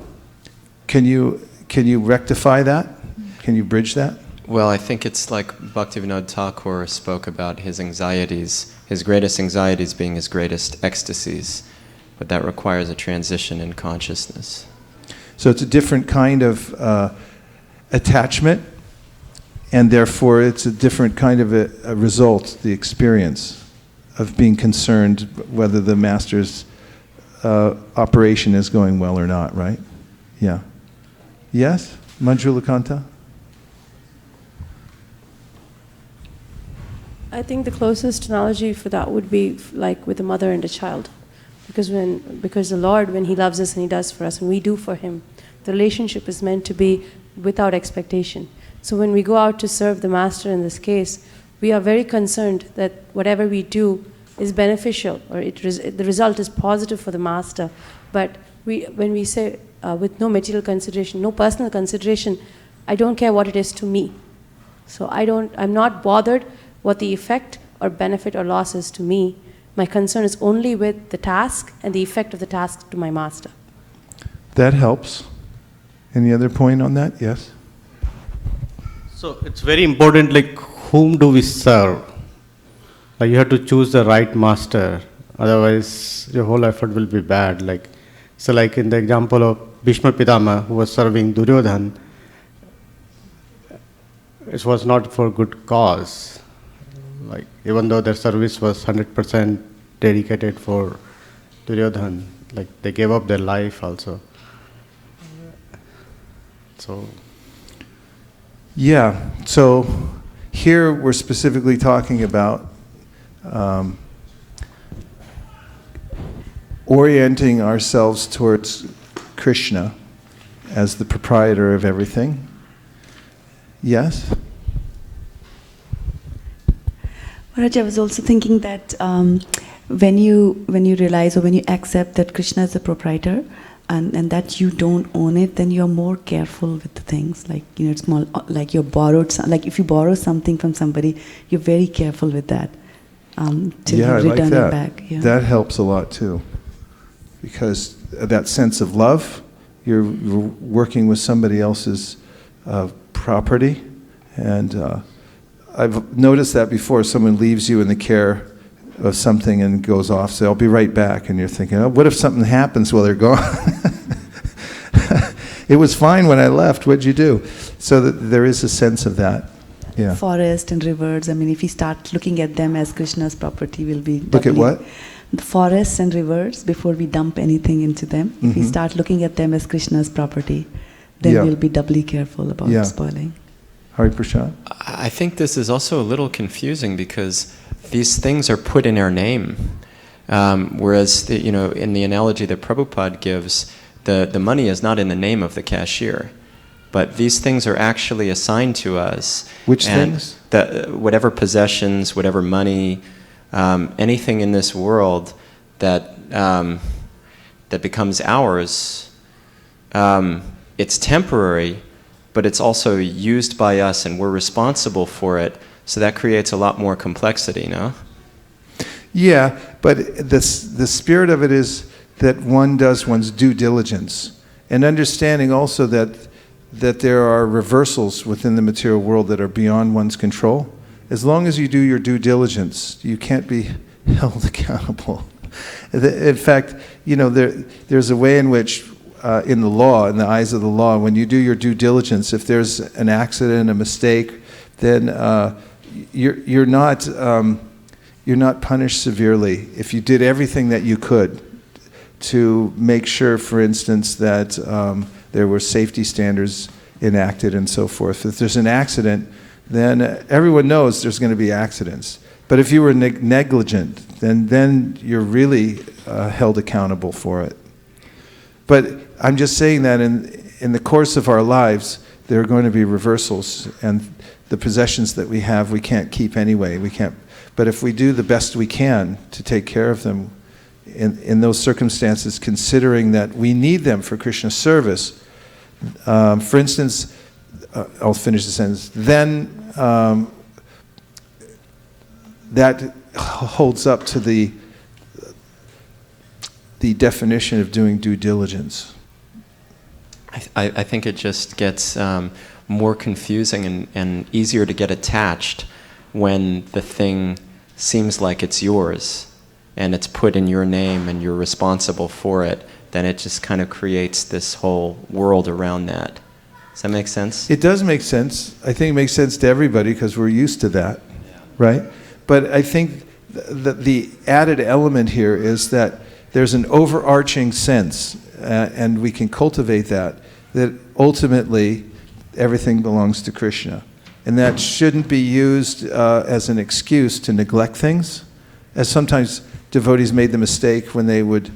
Can you rectify that? Can you bridge that? Well, I think it's like Bhaktivinoda Thakur spoke about his anxieties, his greatest anxieties being his greatest ecstasies, but that requires a transition in consciousness. So it's a different kind of attachment, and therefore it's a different kind of a result, the experience of being concerned whether the master's operation is going well or not, right? Yeah. Yes? Manjulakanta? I think the closest analogy for that would be like with a mother and a child. Because the Lord, when He loves us and He does for us, and we do for Him, the relationship is meant to be without expectation. So when we go out to serve the Master in this case, we are very concerned that whatever we do is beneficial, or the result is positive for the Master. But when we say with no material consideration, no personal consideration, I don't care what it is to me. So I'm not bothered what the effect or benefit or loss is to me. My concern is only with the task and the effect of the task to my Master. That helps. Any other point on that? Yes? So it's very important, like, whom do we serve? Like, you have to choose the right master, otherwise your whole effort will be bad. Like, so like in the example of Bhishma Pitama, who was serving Duryodhan, it was not for good cause. Like, even though their service was 100% dedicated for Duryodhan, like they gave up their life also. So. Yeah, so here we're specifically talking about orienting ourselves towards Krishna as the proprietor of everything. Yes? Maharaj, I was also thinking that when you realize or when you accept that Krishna is the proprietor and that you don't own it, then you're more careful with the things. Like, it's more like you borrowed, like if you borrow something from somebody, you're very careful with that till you return it back. Yeah. That helps a lot too, because that sense of love, you're working with somebody else's property, and I've noticed that before. Someone leaves you in the care of something and goes off, say, I'll be right back, and you're thinking, oh, what if something happens while they're gone? It was fine when I left, what'd you do? So that there is a sense of that. Yeah. Forest and rivers, I mean, if we start looking at them as Krishna's property, we'll be... Look at what? The forests and rivers, before we dump anything into them, if we start looking at them as Krishna's property, then we'll be doubly careful about spoiling. Hari Prasad? I think this is also a little confusing because these things are put in our name. Whereas, in the analogy that Prabhupada gives, the money is not in the name of the cashier. But these things are actually assigned to us. Which things? Whatever possessions, whatever money, anything in this world that becomes ours, it's temporary, but it's also used by us and we're responsible for it. So that creates a lot more complexity, no? Yeah, but the spirit of it is that one does one's due diligence. And understanding also that there are reversals within the material world that are beyond one's control. As long as you do your due diligence, you can't be held accountable. In fact, there's a way in which, in the law, in the eyes of the law, when you do your due diligence, if there's an accident, a mistake, then you're not punished severely. If you did everything that you could to make sure, for instance, that there were safety standards enacted and so forth. If there's an accident, then everyone knows there's going to be accidents. But if you were negligent, then you're really held accountable for it. But I'm just saying that in the course of our lives, there are going to be reversals, and the possessions that we have, we can't keep anyway. We can't. But if we do the best we can to take care of them in those circumstances, considering that we need them for Krishna's service, for instance, I'll finish the sentence, then that holds up to the definition of doing due diligence. I think it just gets more confusing and easier to get attached when the thing seems like it's yours and it's put in your name and you're responsible for it. Then it just kind of creates this whole world around that. Does that make sense? It does make sense. I think it makes sense to everybody because we're used to that, right? But I think the added element here is that there's an overarching sense, and we can cultivate that ultimately everything belongs to Krishna. And that shouldn't be used as an excuse to neglect things, as sometimes devotees made the mistake when they would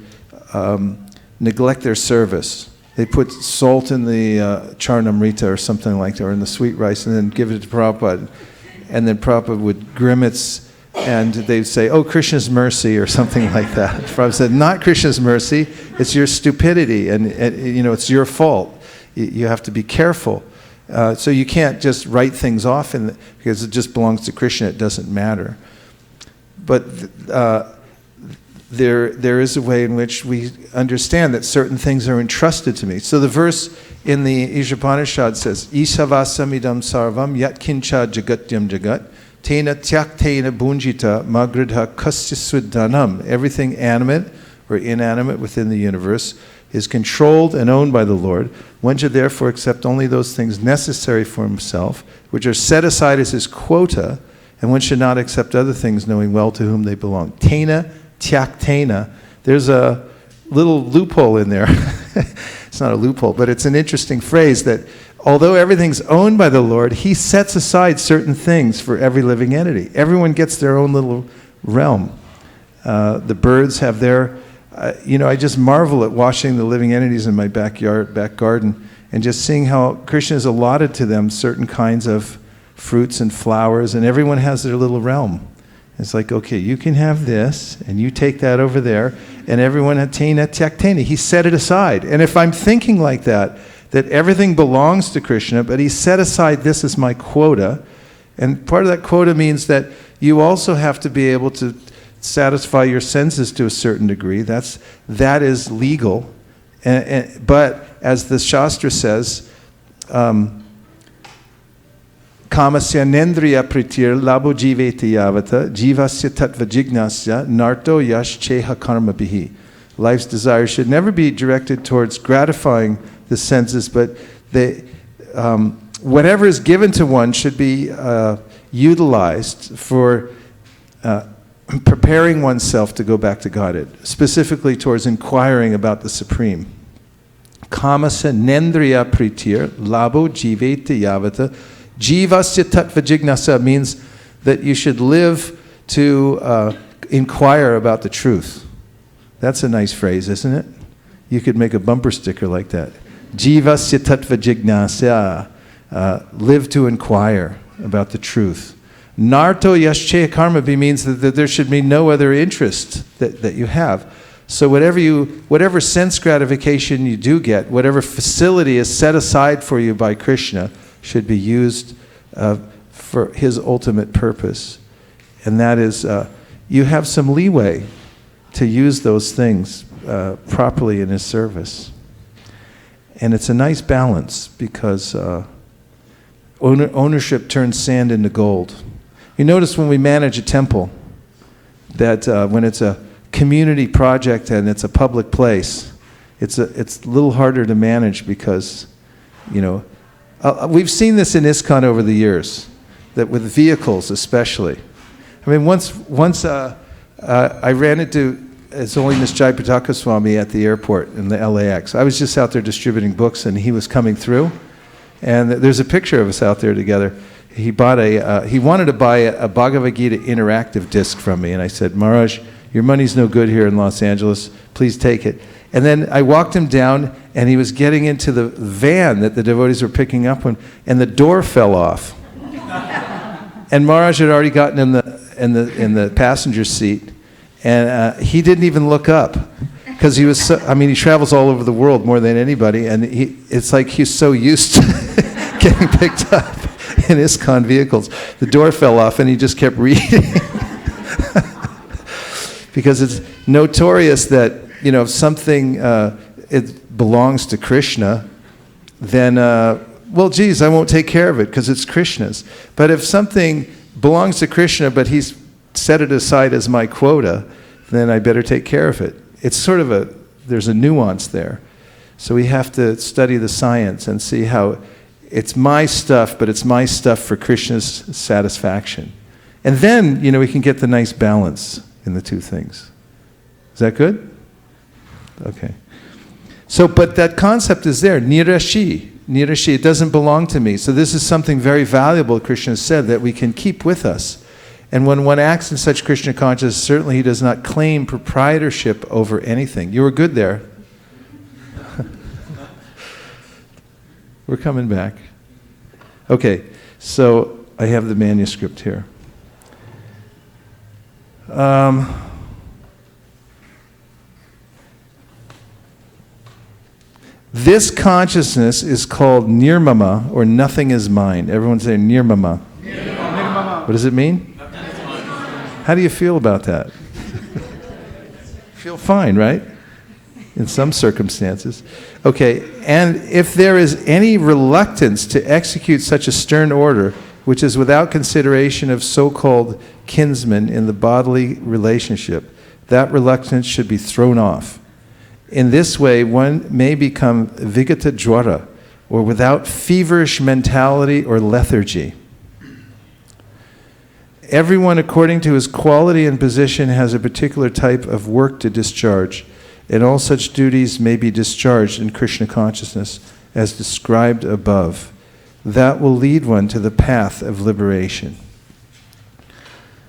neglect their service. They put salt in the charnamrita or something like that, or in the sweet rice, and then give it to Prabhupada. And then Prabhupada would grimace, and they'd say, oh, Krishna's mercy, or something like that. Prabhupada said, not Krishna's mercy, it's your stupidity, and it's your fault. You have to be careful. So you can't just write things off because it just belongs to Krishna, it doesn't matter. But there is a way in which we understand that certain things are entrusted to me. So the verse in the Ishapanishad says, Isavasamidam sarvam yatkincha jagatyam jagat tena tyaktena bunjita magridha kasyasudhanam. Everything animate or inanimate within the universe is controlled and owned by the Lord. One should therefore accept only those things necessary for himself, which are set aside as his quota, and one should not accept other things knowing well to whom they belong. Tena tyaktena. There's a little loophole in there. It's not a loophole, but it's an interesting phrase that although everything's owned by the Lord, he sets aside certain things for every living entity. Everyone gets their own little realm. The birds have their I just marvel at watching the living entities in my back garden, and just seeing how Krishna has allotted to them certain kinds of fruits and flowers, and everyone has their little realm. It's like, okay, you can have this, and you take that over there, and everyone atena tyaktena. He set it aside. And if I'm thinking like that everything belongs to Krishna, but he set aside this as my quota, and part of that quota means that you also have to be able to satisfy your senses to a certain degree. That is legal. But as the Shastra says, Kamasya nendriya pritir labo jiveti yavata jivasya tattva jignasya narto yash cheha karma bihi. Life's desire should never be directed towards gratifying the senses, but whatever is given to one should be utilized for preparing oneself to go back to Godhead, specifically towards inquiring about the Supreme. Kamasa nendriya pritir labo jiveti yavata jivasya tattva jignasa means that you should live to inquire about the truth. That's a nice phrase, isn't it? You could make a bumper sticker like that. Jivasya tattva jignasa, live to inquire about the truth. Narto yashche karmabhi means that there should be no other interest that you have. So whatever sense gratification you do get, whatever facility is set aside for you by Krishna, should be used for his ultimate purpose. And that is, you have some leeway to use those things properly in his service. And it's a nice balance, because ownership turns sand into gold. You notice when we manage a temple that when it's a community project and it's a public place, it's a little harder to manage, because, we've seen this in ISKCON over the years, that with vehicles especially. I mean, once I ran into His Holiness Jayapataka Swami at the airport in the LAX. I was just out there distributing books, and he was coming through, and there's a picture of us out there together. He wanted to buy a Bhagavad Gita interactive disc from me, and I said, Maharaj, your money's no good here in Los Angeles, please take it. And then I walked him down, and he was getting into the van that the devotees were picking up, and the door fell off. And Maharaj had already gotten in the passenger seat, and he didn't even look up, because he was he travels all over the world more than anybody, and it's like he's so used to getting picked up in ISKCON vehicles. The door fell off, and he just kept reading. Because it's notorious that, if something it belongs to Krishna, then, I won't take care of it because it's Krishna's. But if something belongs to Krishna, but he's set it aside as my quota, then I better take care of it. It's sort of there's a nuance there. So we have to study the science and see how it's my stuff, but it's my stuff for Krishna's satisfaction. And then, we can get the nice balance in the two things. Is that good? Okay. So, but that concept is there, nirashi, it doesn't belong to me. So this is something very valuable, Krishna said, that we can keep with us. And when one acts in such Krishna consciousness, certainly he does not claim proprietorship over anything. You were good there. We're coming back. Okay, so I have the manuscript here. This consciousness is called nirmama, or nothing is mine. Everyone say nirmama. Nirmama. What does it mean? How do you feel about that? Feel fine, right? In some circumstances. Okay, and if there is any reluctance to execute such a stern order, which is without consideration of so-called kinsmen in the bodily relationship, that reluctance should be thrown off. In this way, one may become vigata dwara, or without feverish mentality or lethargy. Everyone, according to his quality and position, has a particular type of work to discharge, and all such duties may be discharged in Krishna consciousness, as described above. That will lead one to the path of liberation.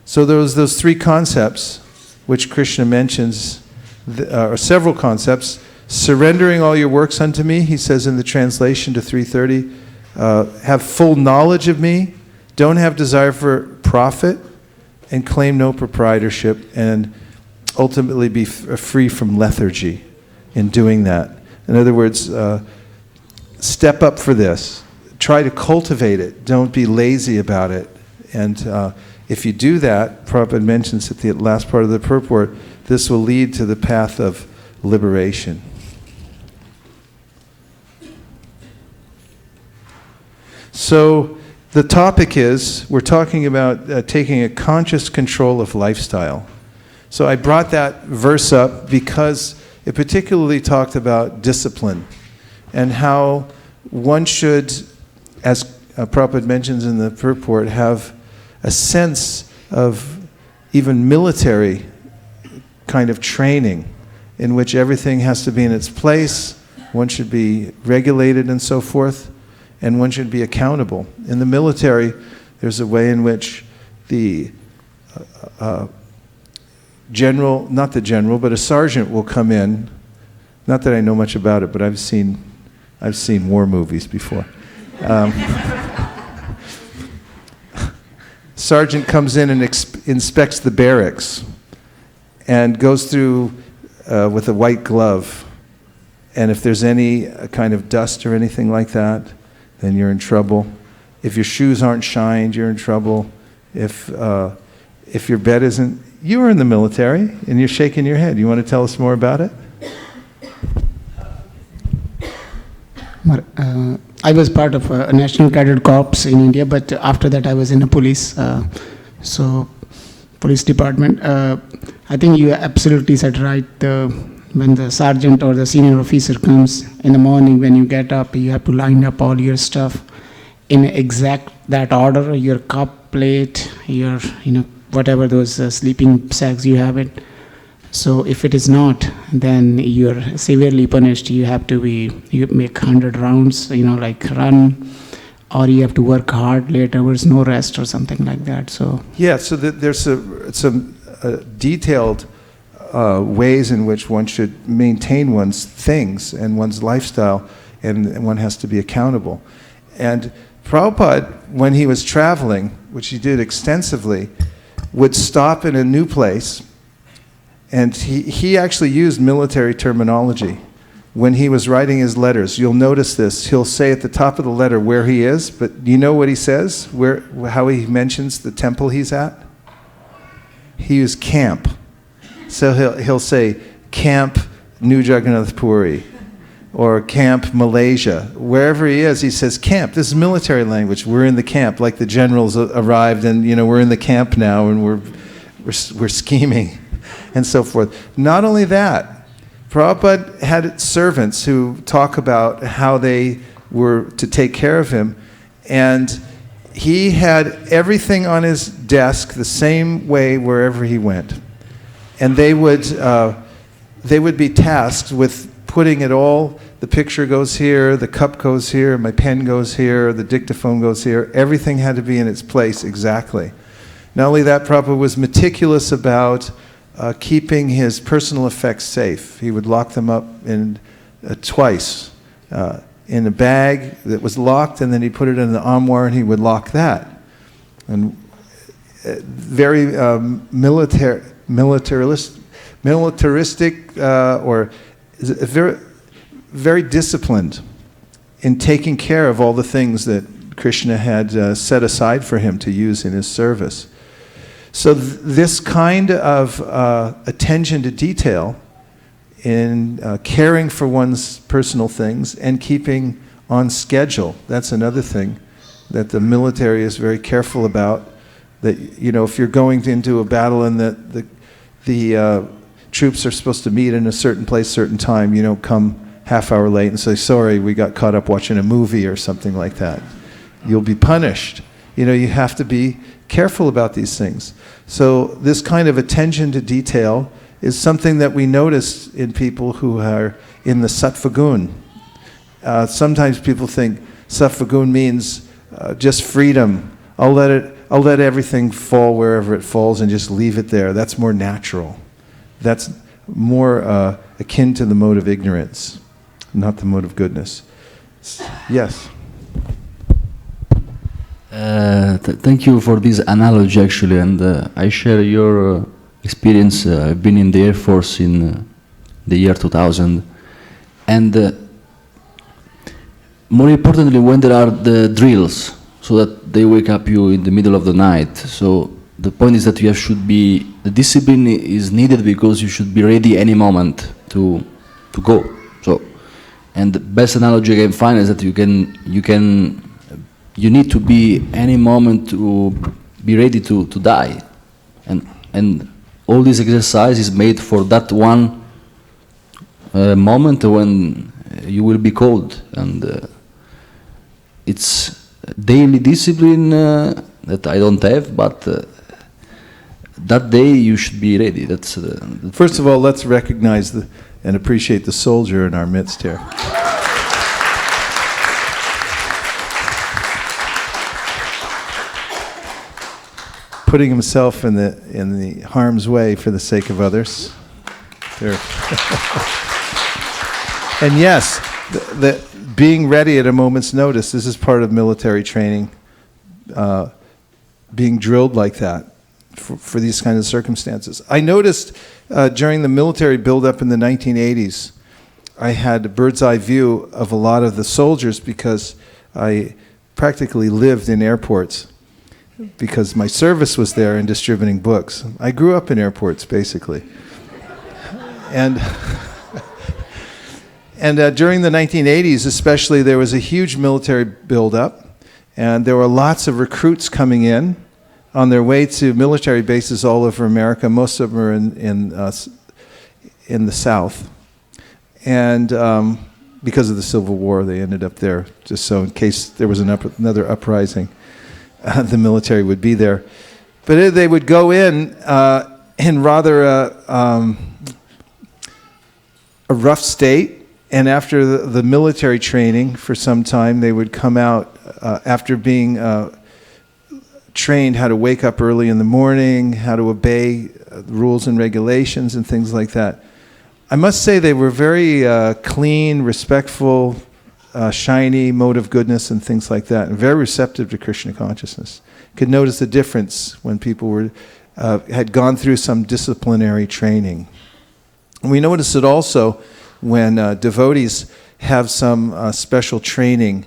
So there was those three concepts which Krishna mentions or several concepts. Surrendering all your works unto me, he says in the translation to 330. Have full knowledge of me, don't have desire for profit, and claim no proprietorship, and ultimately be free from lethargy in doing that. In other words, step up for this. Try to cultivate it. Don't be lazy about it. And if you do that, Prabhupada mentions at the last part of the purport, this will lead to the path of liberation. So the topic is, we're talking about taking a conscious control of lifestyle. So I brought that verse up because it particularly talked about discipline and how one should, as Prabhupada mentions in the purport, have a sense of even military kind of training in which everything has to be in its place, one should be regulated and so forth, and one should be accountable. In the military, there's a way in which the general, not the general, but a sergeant will come in. Not that I know much about it, but I've seen war movies before. Sergeant comes in and inspects the barracks and goes through with a white glove. And if there's any kind of dust or anything like that, then you're in trouble. If your shoes aren't shined, you're in trouble. If your bed isn't, you were in the military and you're shaking your head. You want to tell us more about it? I was part of a National Cadet Corps in India, but after that I was in a police, police department. I think you absolutely said right. When the sergeant or the senior officer comes in the morning, when you get up, you have to line up all your stuff in exact that order, your cup, plate, your, whatever those sleeping sacks you have it. So if it is not, then you're severely punished. You have to you make 100 rounds, like run, or you have to work hard, late hours, no rest or something like that. So yeah, so there's some detailed ways in which one should maintain one's things and one's lifestyle, and one has to be accountable. And Prabhupada, when he was traveling, which he did extensively, would stop in a new place, and he actually used military terminology. When he was writing his letters, you'll notice this, he'll say at the top of the letter where he is, but you know what he says? How he mentions the temple he's at? He used camp. So he'll say, Camp New Jagannath Puri, or Camp Malaysia. Wherever he is, he says camp. This is military language. We're in the camp, like the generals arrived and, we're in the camp now and we're scheming and so forth. Not only that, Prabhupada had servants who talk about how they were to take care of him, and he had everything on his desk the same way wherever he went. And they would be tasked with putting it all, the picture goes here, the cup goes here, my pen goes here, the dictaphone goes here. Everything had to be in its place exactly. Not only that, Prabhupada was meticulous about keeping his personal effects safe. He would lock them up twice in a bag that was locked, and then he put it in the armoire and he would lock that. And very militaristic or very, very disciplined in taking care of all the things that Krishna had set aside for him to use in his service. So this kind of attention to detail in caring for one's personal things and keeping on schedule, that's another thing that the military is very careful about. That, if you're going into a battle and the troops are supposed to meet in a certain place, certain time, you don't come half hour late and say, sorry, we got caught up watching a movie or something like that. You'll be punished. You have to be careful about these things. So this kind of attention to detail is something that we notice in people who are in the sattva gun. Sometimes people think sattva gun means just freedom. I'll let everything fall wherever it falls and just leave it there. That's more natural. more akin to the mode of ignorance, not the mode of goodness. Yes. Thank you for this analogy, actually, and I share your experience. I've been in the Air Force in the year 2000, and more importantly, when there are the drills, so that they wake up you in the middle of the night. So the point is that you should be, the discipline is needed because you should be ready any moment to go. So, and the best analogy I can find is that you need to be any moment to be ready to die, and all this exercise is made for that one moment when you will be called, and it's daily discipline that I don't have, but that day you should be ready. That's first of all, let's recognize and appreciate the soldier in our midst here. Putting himself in the harm's way for the sake of others. There. And yes, the being ready at a moment's notice. This is part of military training. Being drilled like that for these kinds of circumstances. I noticed during the military buildup in the 1980s, I had a bird's eye view of a lot of the soldiers because I practically lived in airports, because my service was there in distributing books. I grew up in airports, basically. And during the 1980s especially, there was a huge military buildup, and there were lots of recruits coming in on their way to military bases all over America. Most of them are in the South. And because of the Civil War, they ended up there, just so in case there was another uprising. The military would be there. But they would go in rather a rough state, and after the military training for some time, they would come out after being trained how to wake up early in the morning, how to obey rules and regulations and things like that. I must say they were very clean, respectful, shiny mode of goodness and things like that, and very receptive to Krishna consciousness. You could notice the difference when people had gone through some disciplinary training. And we notice it also when devotees have some special training,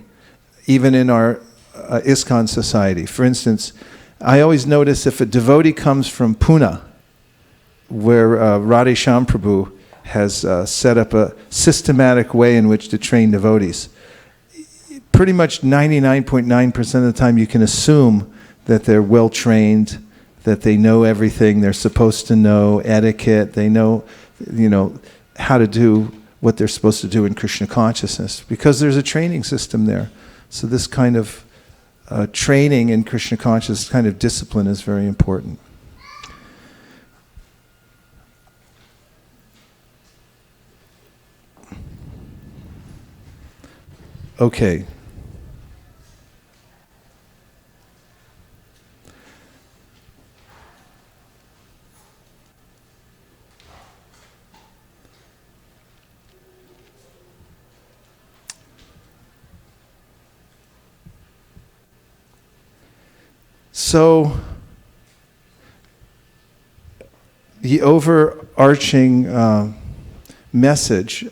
even in our ISKCON society. For instance, I always notice if a devotee comes from Pune, where HG Prabhu has set up a systematic way in which to train devotees, pretty much 99.9% of the time you can assume that they're well trained, that they know everything they're supposed to know, etiquette, they know, how to do what they're supposed to do in Krishna consciousness, because there's a training system there. So this kind of training in Krishna consciousness, kind of discipline is very important. Okay. So, the overarching message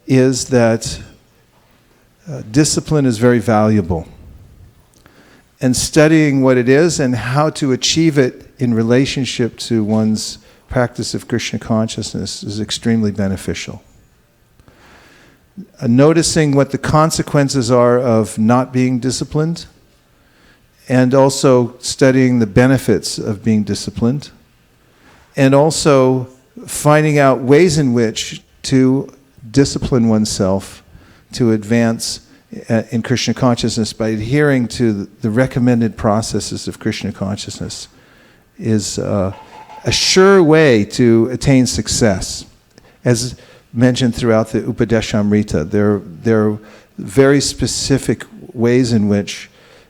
is that discipline is very valuable. And studying what it is and how to achieve it in relationship to one's practice of Krishna consciousness is extremely beneficial. Noticing what the consequences are of not being disciplined, and also studying the benefits of being disciplined, and also finding out ways in which to discipline oneself to advance in Krishna consciousness by adhering to the recommended processes of Krishna consciousness is a sure way to attain success. As mentioned throughout the Upadeshamrita, there are very specific ways in which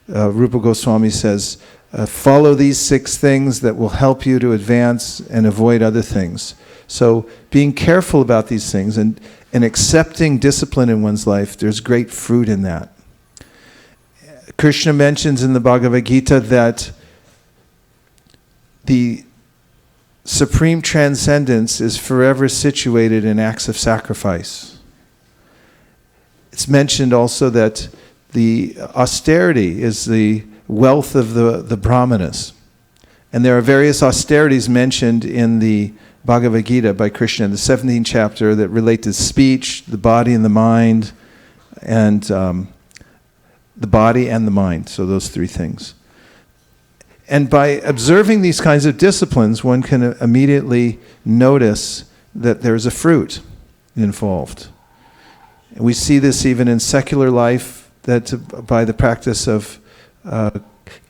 Rupa Goswami says follow these 6 things that will help you to advance and avoid other things. So being careful about these things and accepting discipline in one's life, there's great fruit in that. Krishna mentions in the Bhagavad Gita that the supreme transcendence is forever situated in acts of sacrifice. It's mentioned also that the austerity is the wealth of the brahmanas. And there are various austerities mentioned in the Bhagavad Gita by Krishna in the 17th chapter that relate to speech, the body and the mind, and the body and the mind, so those 3 things. And by observing these kinds of disciplines, one can immediately notice that there's a fruit involved. And we see this even in secular life, that by the practice of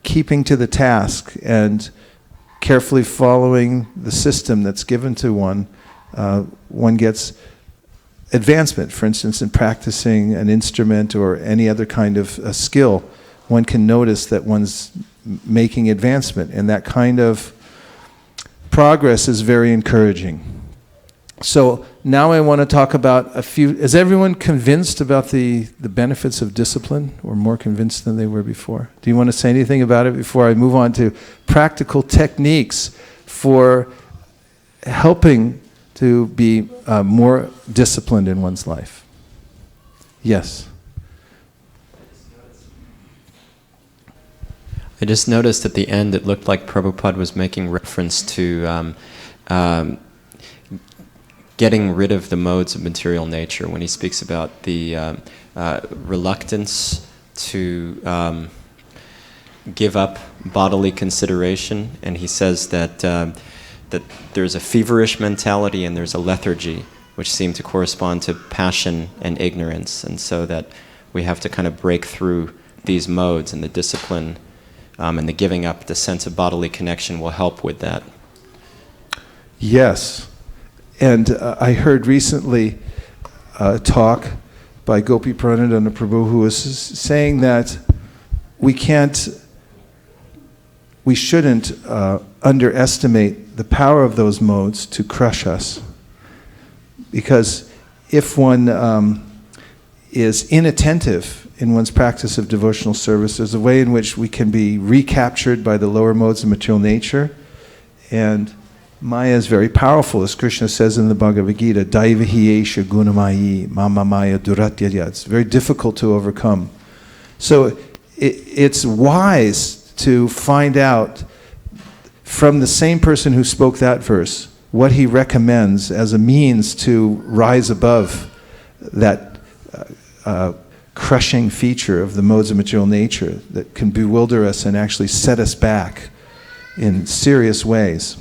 keeping to the task and carefully following the system that's given to one, one gets advancement. For instance, in practicing an instrument or any other kind of skill, one can notice that one's making advancement, and that kind of progress is very encouraging. So now I want to talk about a few. Is everyone convinced about the benefits of discipline, or more convinced than they were before? Do you want to say anything about it before I move on to practical techniques for helping to be more disciplined in one's life? Yes. I just noticed at the end it looked like Prabhupada was making reference to getting rid of the modes of material nature when he speaks about the reluctance to give up bodily consideration, and he says that that there's a feverish mentality and there's a lethargy, which seem to correspond to passion and ignorance, and so that we have to kind of break through these modes, and the discipline and the giving up the sense of bodily connection will help with that. Yes. And I heard recently a talk by Gopi Pranadana Prabhu who was saying that we shouldn't underestimate the power of those modes to crush us. Because if one is inattentive in one's practice of devotional service, there's a way in which we can be recaptured by the lower modes of material nature. And Maya is very powerful, as Krishna says in the Bhagavad Gita, Daivahi esha gunamayi mama maya duratyaya. It's very difficult to overcome. So it's wise to find out from the same person who spoke that verse what he recommends as a means to rise above that crushing feature of the modes of material nature that can bewilder us and actually set us back in serious ways.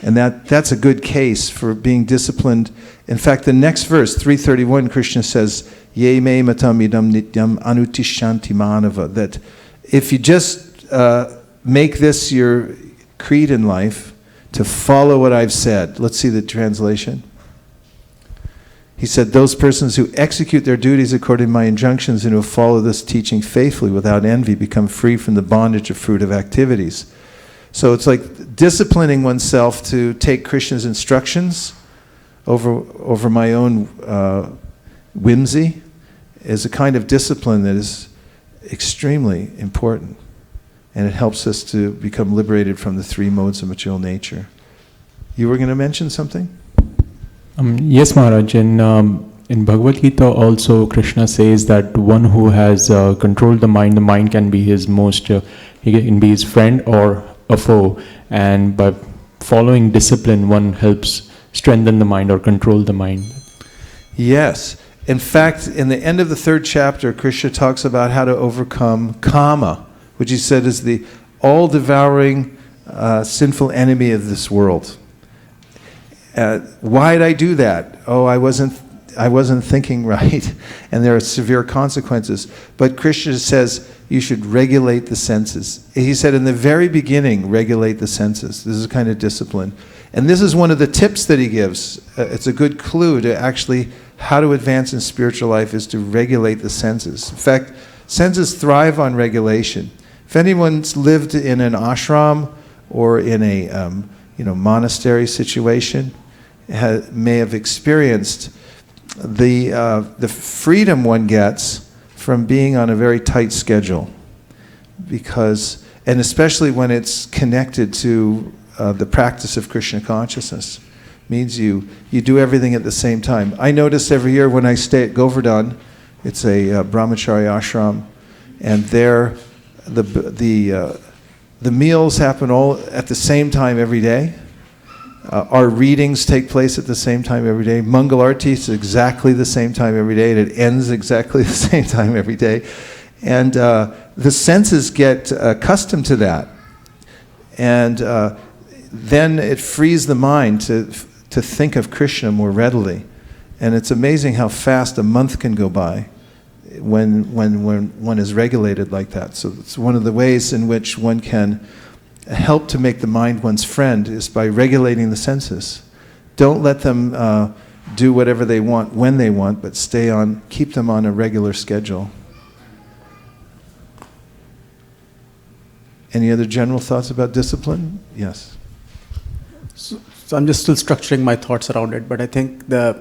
And that's a good case for being disciplined. In fact, the next verse, 331, Krishna says, Ye me matam idam nityam anutishanti manava, that if you just make this your creed in life, to follow what I've said. Let's see the translation. He said, those persons who execute their duties according to my injunctions and who follow this teaching faithfully without envy become free from the bondage of fruitive activities. So it's like disciplining oneself to take Krishna's instructions over my own whimsy is a kind of discipline that is extremely important. And it helps us to become liberated from the 3 modes of material nature. You were going to mention something? Yes, Maharaj. In Bhagavad Gita also Krishna says that one who has controlled the mind can be his he can be his friend or a foe. And by following discipline, one helps strengthen the mind or control the mind. Yes. In fact, in the end of the 3rd chapter, Krishna talks about how to overcome kama, which he said is the all-devouring sinful enemy of this world. Why did I do that? Oh, I wasn't thinking right, and there are severe consequences. But Krishna says you should regulate the senses. He said in the very beginning, regulate the senses. This is a kind of discipline. And this is one of the tips that he gives. It's a good clue to actually how to advance in spiritual life is to regulate the senses. In fact, senses thrive on regulation. In If anyone's lived in an ashram or in a monastery situation, may have experienced the freedom one gets from being on a very tight schedule, and especially when it's connected to the practice of Krishna consciousness, means you do everything at the same time. I notice every year when I stay at Govardhan, it's a brahmachari ashram, and there the meals happen all at the same time every day. Our readings take place at the same time every day. Mangal Arati is exactly the same time every day, and it ends exactly the same time every day. And the senses get accustomed to that. And then it frees the mind to think of Krishna more readily. And it's amazing how fast a month can go by when one is regulated like that. So it's one of the ways in which one can help to make the mind one's friend is by regulating the senses. Don't let them do whatever they want when they want, but keep them on a regular schedule. Any other general thoughts about discipline? Yes. So I'm just still structuring my thoughts around it, but I think the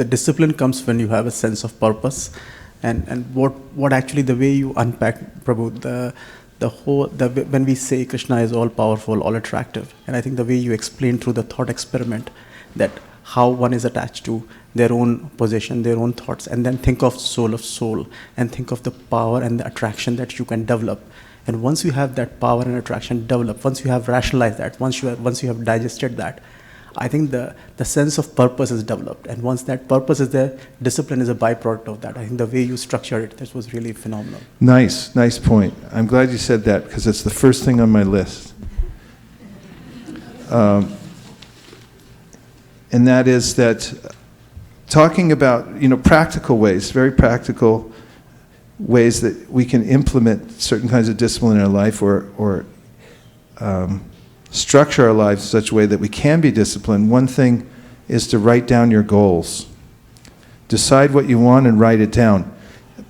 discipline comes when you have a sense of purpose, and what actually the way you unpack, Prabhu, when we say Krishna is all powerful, all attractive, and I think the way you explain through the thought experiment that how one is attached to their own position, their own thoughts, and then think of soul, and think of the power and the attraction that you can develop. And once you have that power and attraction developed, once you have rationalized that, once you have digested that, I think the sense of purpose is developed. And once that purpose is there, discipline is a byproduct of that. I think the way you structured it, that was really phenomenal. Nice point. I'm glad you said that because it's the first thing on my list. And that is that talking about practical ways, very practical ways that we can implement certain kinds of discipline in our life or structure our lives in such a way that we can be disciplined. One thing is to write down your goals. Decide what you want and write it down.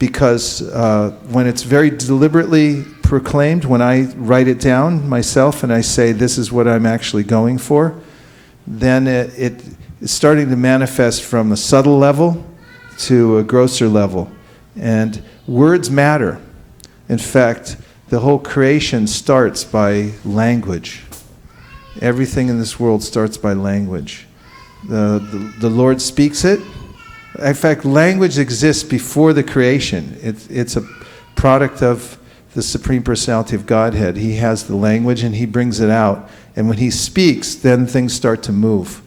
Because when it's very deliberately proclaimed, when I write it down myself and I say this is what I'm actually going for, then it's starting to manifest from a subtle level to a grosser level. And words matter. In fact, the whole creation starts by language. Everything in this world starts by language. The Lord speaks it. In fact, language exists before the creation. It's a product of the Supreme Personality of Godhead. He has the language and He brings it out. And when He speaks, then things start to move.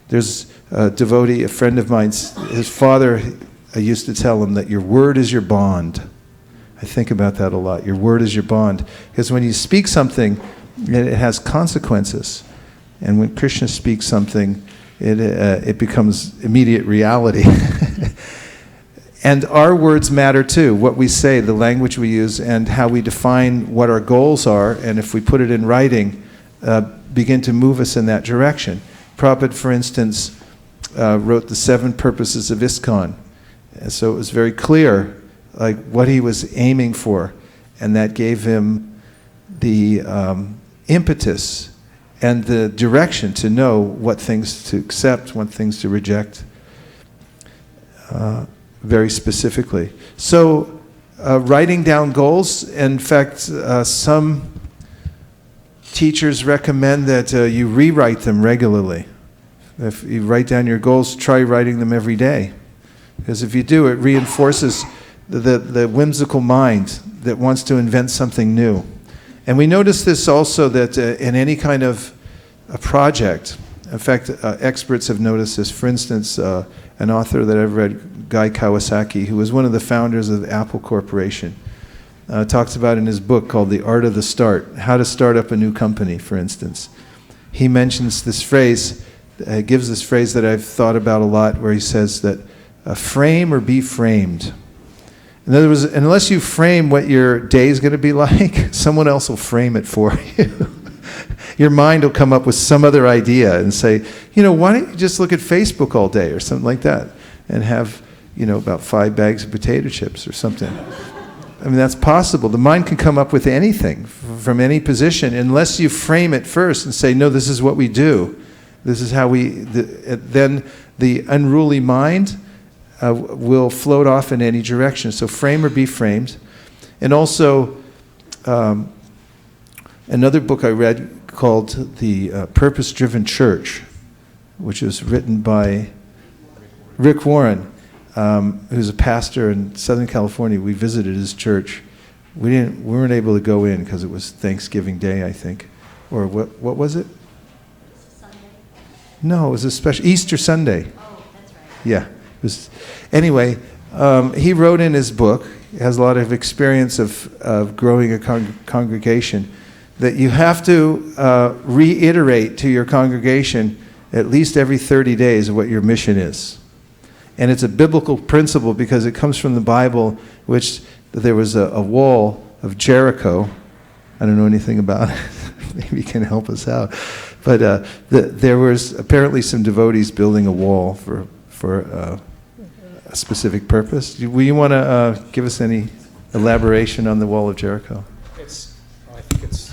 There's a devotee, a friend of mine, his father used to tell him that your word is your bond. I think about that a lot. Your word is your bond. Because when you speak something, it has consequences. And when Krishna speaks something, it becomes immediate reality. And our words matter too. What we say, the language we use, and how we define what our goals are, and if we put it in writing, begin to move us in that direction. Prabhupada, for instance, wrote the 7 purposes of ISKCON. And so it was very clear what he was aiming for, and that gave him the impetus and the direction to know what things to accept, what things to reject, very specifically. So writing down goals, in fact, some teachers recommend that you rewrite them regularly. If you write down your goals, try writing them every day. Because if you do, it reinforces the whimsical mind that wants to invent something new. And we notice this also that in any kind of a project, in fact, experts have noticed this. For instance, an author that I've read, Guy Kawasaki, who was one of the founders of the Apple Corporation, talks about in his book called The Art of the Start, how to start up a new company, for instance. He mentions this phrase, gives this phrase that I've thought about a lot, where he says that frame or be framed. In other words, unless you frame what your day is going to be like, someone else will frame it for you. Your mind will come up with some other idea and say, why don't you just look at Facebook all day or something like that and have, about 5 bags of potato chips or something. I mean, that's possible. The mind can come up with anything from any position unless you frame it first and say, no, this is what we do. This is how then the unruly mind will float off in any direction. So frame or be framed. And also, another book I read called The Purpose-Driven Church, which was written by Rick Warren, who's a pastor in Southern California. We visited his church. We weren't able to go in because it was Thanksgiving Day, I think. Or what was it? Sunday. No, it was a special Easter Sunday. Oh, that's right. Yeah. It was, anyway, he wrote in his book, he has a lot of experience of growing a congregation, that you have to reiterate to your congregation at least every 30 days of what your mission is. And it's a biblical principle because it comes from the Bible, which there was a wall of Jericho. I don't know anything about it. Maybe you can help us out. But there was apparently some devotees building a wall for a specific purpose. Will you want to give us any elaboration on the wall of Jericho? I think it's...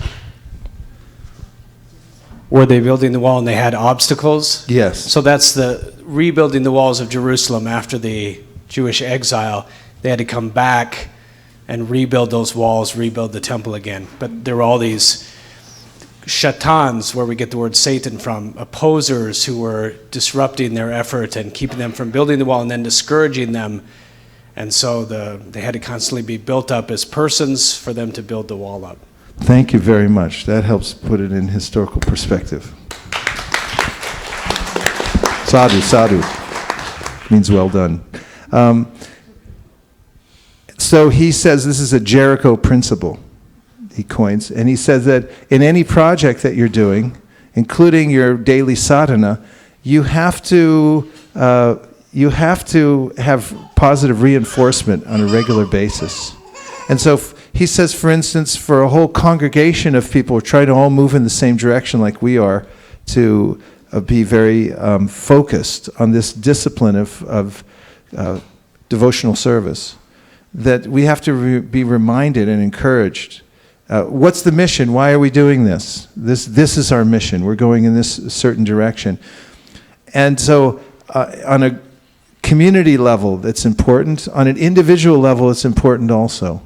Were they building the wall and they had obstacles? Yes. So that's the rebuilding the walls of Jerusalem after the Jewish exile. They had to come back and rebuild those walls, rebuild the temple again. But there were all these shatans, where we get the word Satan from, opposers who were disrupting their effort and keeping them from building the wall and then discouraging them. And so they had to constantly be built up as persons for them to build the wall up. Thank you very much. That helps put it in historical perspective. Sadhu, sadhu. Means well done. So he says this is a Jericho principle, he coins. And he says that in any project that you're doing, including your daily sadhana, you have to have positive reinforcement on a regular basis. And so he says, for instance, for a whole congregation of people who try to all move in the same direction like we are, to be very focused on this discipline of devotional service, that we have to be reminded and encouraged. What's the mission? Why are we doing this? This is our mission. We're going in this certain direction. And so on a community level, that's important. On an individual level, it's important also.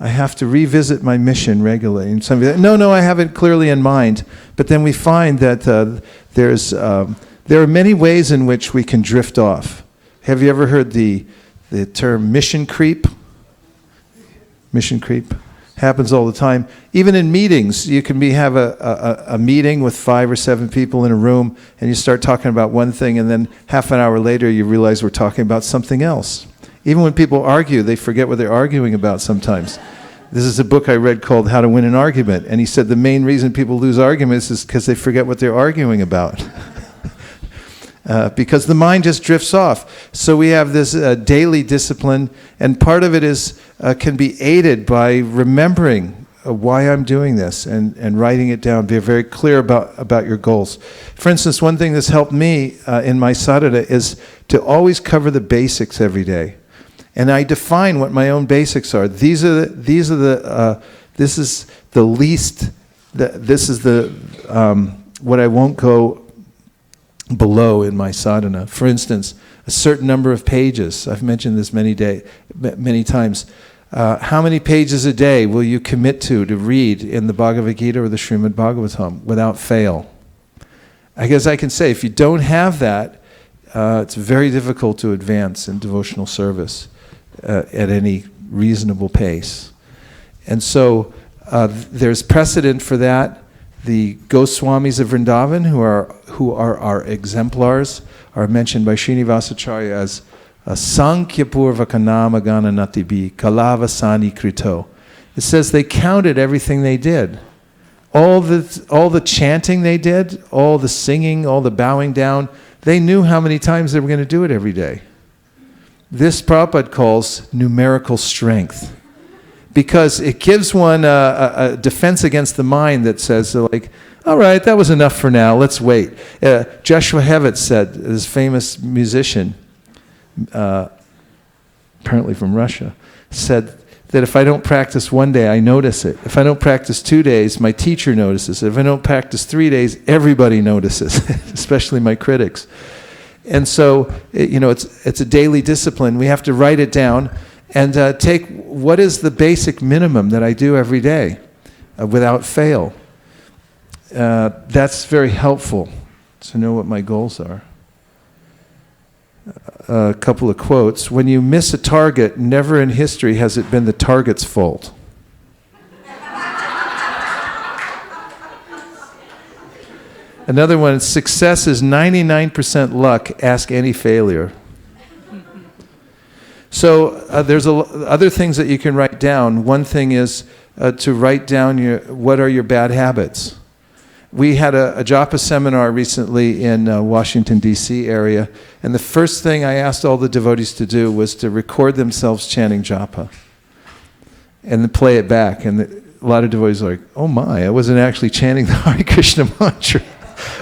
I have to revisit my mission regularly. And somebody, no, I have it clearly in mind. But then we find that there are many ways in which we can drift off. Have you ever heard the term mission creep? Mission creep happens all the time. Even in meetings, you can have a meeting with 5 or 7 people in a room, and you start talking about one thing, and then half an hour later you realize we're talking about something else. Even when people argue, they forget what they're arguing about sometimes. This is a book I read called How to Win an Argument, and he said the main reason people lose arguments is because they forget what they're arguing about. Because the mind just drifts off. So we have this daily discipline, and part of it can be aided by remembering why I'm doing this and writing it down. Be very clear about your goals. For instance, one thing that's helped me in my sadhana is to always cover the basics every day. And I define what my own basics are. This is the least, this is what I won't go below in my sadhana. For instance, a certain number of pages. I've mentioned this many times. How many pages a day will you commit to read in the Bhagavad Gita or the Srimad Bhagavatam without fail? I guess I can say if you don't have that, it's very difficult to advance in devotional service at any reasonable pace. And so there's precedent for that. The Goswamis of Vrindavan, who are our exemplars, are mentioned by Srinivasacharya as Sankhya Purvaka Nama Gana Natibi Kalavasani Krito. It says they counted everything they did. All the chanting they did, all the singing, all the bowing down, they knew how many times they were going to do it every day. This Prabhupada calls numerical strength, because it gives one a defense against the mind that says, like, all right, that was enough for now, let's wait. Joshua Hewitt said, this famous musician, apparently from Russia, said that if I don't practice one day, I notice it. If I don't practice 2 days, my teacher notices it. If I don't practice 3 days, everybody notices, especially my critics. And so, it's a daily discipline. We have to write it down and take what is the basic minimum that I do every day without fail. That's very helpful to know what my goals are. A couple of quotes. When you miss a target, never in history has it been the target's fault. Another one, success is 99% luck, ask any failure. So there's other things that you can write down. One thing is to write down what are your bad habits. We had a japa seminar recently in Washington, D.C. area, and the first thing I asked all the devotees to do was to record themselves chanting japa and then play it back. And a lot of devotees are like, oh my, I wasn't actually chanting the Hare Krishna mantra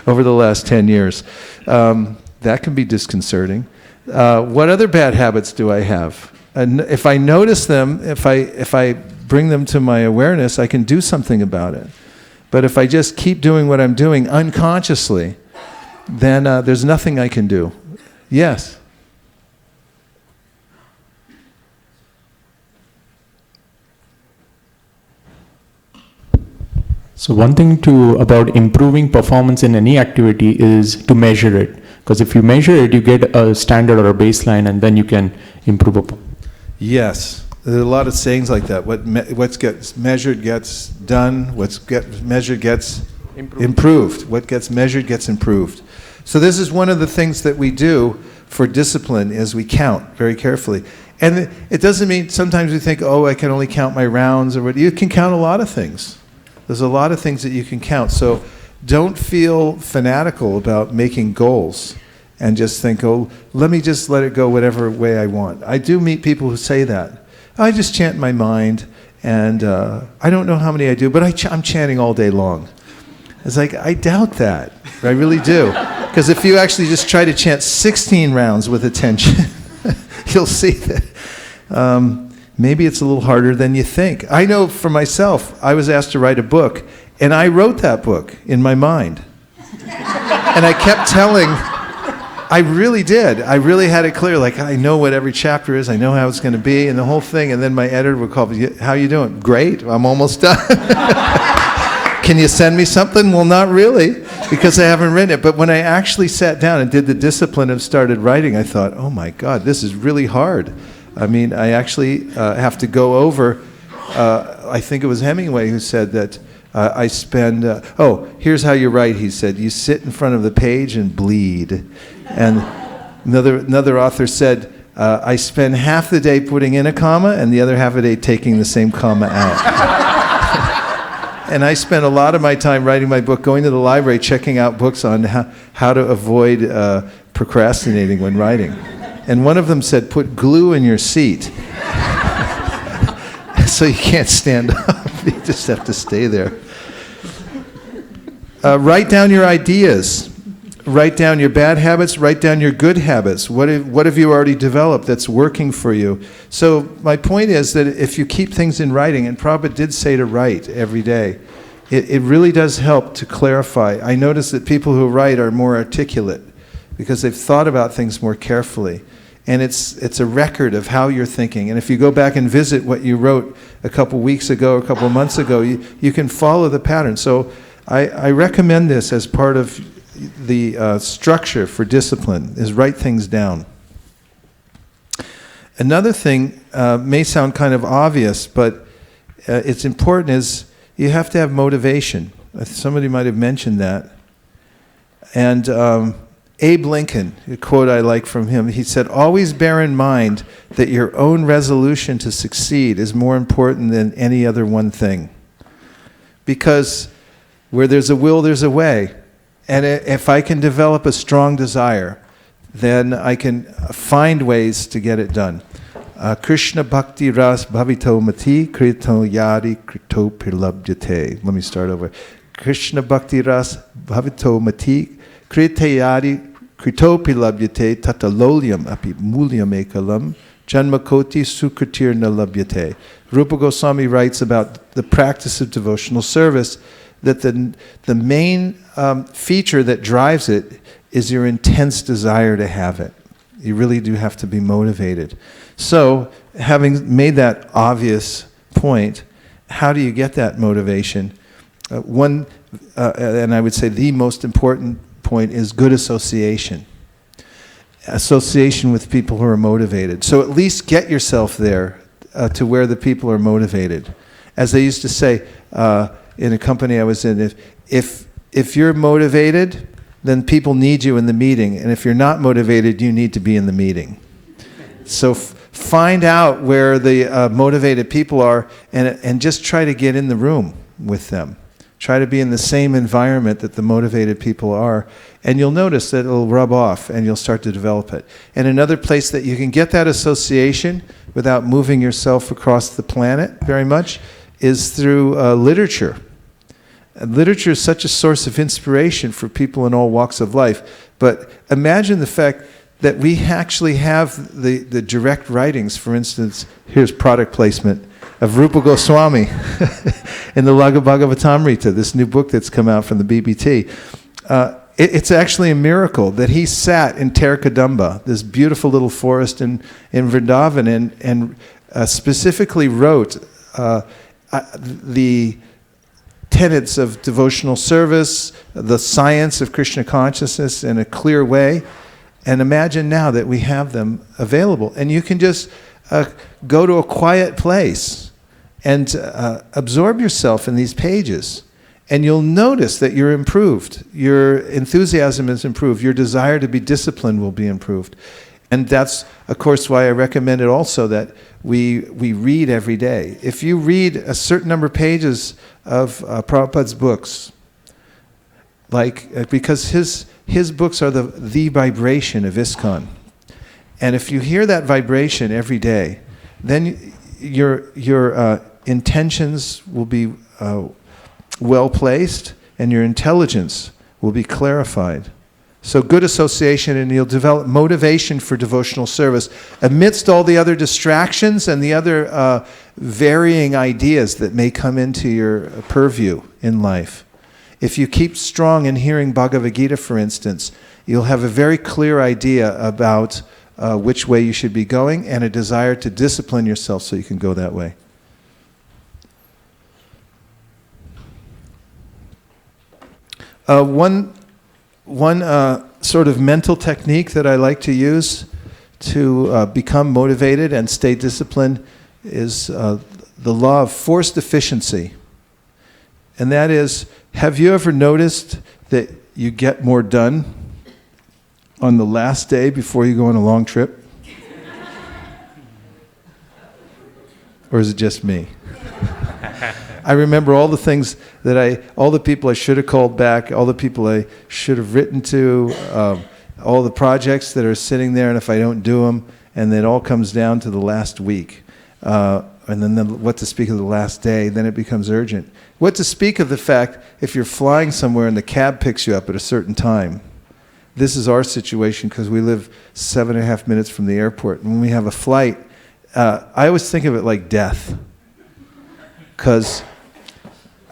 over the last 10 years. That can be disconcerting. What other bad habits do I have? And if I notice them, if I bring them to my awareness, I can do something about it. But if I just keep doing what I'm doing unconsciously, then there's nothing I can do. Yes? So one thing about improving performance in any activity is to measure it. Because if you measure it, you get a standard or a baseline, and then you can improve upon. Yes. There are a lot of sayings like that. What gets measured gets done. What gets measured gets improved. What gets measured gets improved. So this is one of the things that we do for discipline is we count very carefully. And it doesn't mean sometimes we think, oh, I can only count my rounds or what. You can count a lot of things. There's a lot of things that you can count. So don't feel fanatical about making goals and just think, oh, let me just let it go whatever way I want. I do meet people who say that. I just chant in my mind, and I don't know how many I do, but I'm chanting all day long. It's like, I doubt that. I really do. Because if you actually just try to chant 16 rounds with attention, you'll see that maybe it's a little harder than you think. I know for myself, I was asked to write a book, and I wrote that book in my mind. And I kept telling... I really did. I really had it clear. Like, I know what every chapter is. I know how it's going to be and the whole thing. And then my editor would call me, how you doing? Great. I'm almost done. Can you send me something? Well, not really, because I haven't written it. But when I actually sat down and did the discipline and started writing, I thought, oh my God, this is really hard. I mean, I actually have to go over, I think it was Hemingway who said that I spend, here's how you write, he said. You sit in front of the page and bleed. And another author said, I spend half the day putting in a comma and the other half of the day taking the same comma out. And I spent a lot of my time writing my book, going to the library, checking out books on how to avoid procrastinating when writing. And one of them said, put glue in your seat. So you can't stand up. You just have to stay there. Write down your ideas. Write down your bad habits. Write down your good habits. What have you already developed that's working for you? So my point is that if you keep things in writing, and Prabhupada did say to write every day, it really does help to clarify. I notice that people who write are more articulate because they've thought about things more carefully. And it's a record of how you're thinking. And if you go back and visit what you wrote a couple weeks ago, a couple months ago, you can follow the pattern. So I recommend this as part of the structure for discipline, is write things down. Another thing may sound kind of obvious, but it's important, is you have to have motivation. Somebody might have mentioned that. And Abe Lincoln, a quote I like from him, he said, always bear in mind that your own resolution to succeed is more important than any other one thing. Because where there's a will, there's a way. And if I can develop a strong desire, then I can find ways to get it done. Krishna bhakti ras bhavito mati krito yadi krito prilabdyate. Let me start over. Krishna bhakti ras bhavito mati krito yadi krito prilabdyate tatalolyam api mulyam ekalam Janmakoti sukritir na labhyate. Rupa Goswami writes about the practice of devotional service, that the main feature that drives it is your intense desire to have it. You really do have to be motivated. So, having made that obvious point, how do you get that motivation? And I would say the most important point is good association. Association with people who are motivated. So at least get yourself there to where the people are motivated. As they used to say in a company I was in, if you're motivated, then people need you in the meeting. And if you're not motivated, you need to be in the meeting. So find out where the motivated people are and just try to get in the room with them. Try to be in the same environment that the motivated people are, and you'll notice that it'll rub off and you'll start to develop it. And another place that you can get that association without moving yourself across the planet very much is through literature. And literature is such a source of inspiration for people in all walks of life. But imagine the fact that we actually have the direct writings. For instance, here's product placement of Rupa Goswami in the Lagha Bhagavatamrita, this new book that's come out from the BBT. It's actually a miracle that he sat in Terkadamba, this beautiful little forest in Vrindavan, and specifically wrote the tenets of devotional service, the science of Krishna consciousness in a clear way. And imagine now that we have them available. And you can just go to a quiet place and absorb yourself in these pages. And you'll notice that you're improved. Your enthusiasm is improved. Your desire to be disciplined will be improved. And that's, of course, why I recommend it also that we read every day. If you read a certain number of pages of Prabhupada's books, because his books are the vibration of ISKCON. And if you hear that vibration every day, then your intentions will be well placed and your intelligence will be clarified. So good association, and you'll develop motivation for devotional service amidst all the other distractions and the other varying ideas that may come into your purview in life. If you keep strong in hearing Bhagavad Gita, for instance, you'll have a very clear idea about which way you should be going and a desire to discipline yourself so you can go that way. One sort of mental technique that I like to use to become motivated and stay disciplined is the law of forced efficiency. And that is, have you ever noticed that you get more done on the last day before you go on a long trip? Or is it just me? I remember all the things all the people I should have called back, all the people I should have written to, all the projects that are sitting there, and if I don't do them, and it all comes down to the last week. And then what to speak of the last day, then it becomes urgent. What to speak of the fact if you're flying somewhere and the cab picks you up at a certain time. This is our situation because we live 7.5 minutes from the airport. And when we have a flight, I always think of it like death. Because,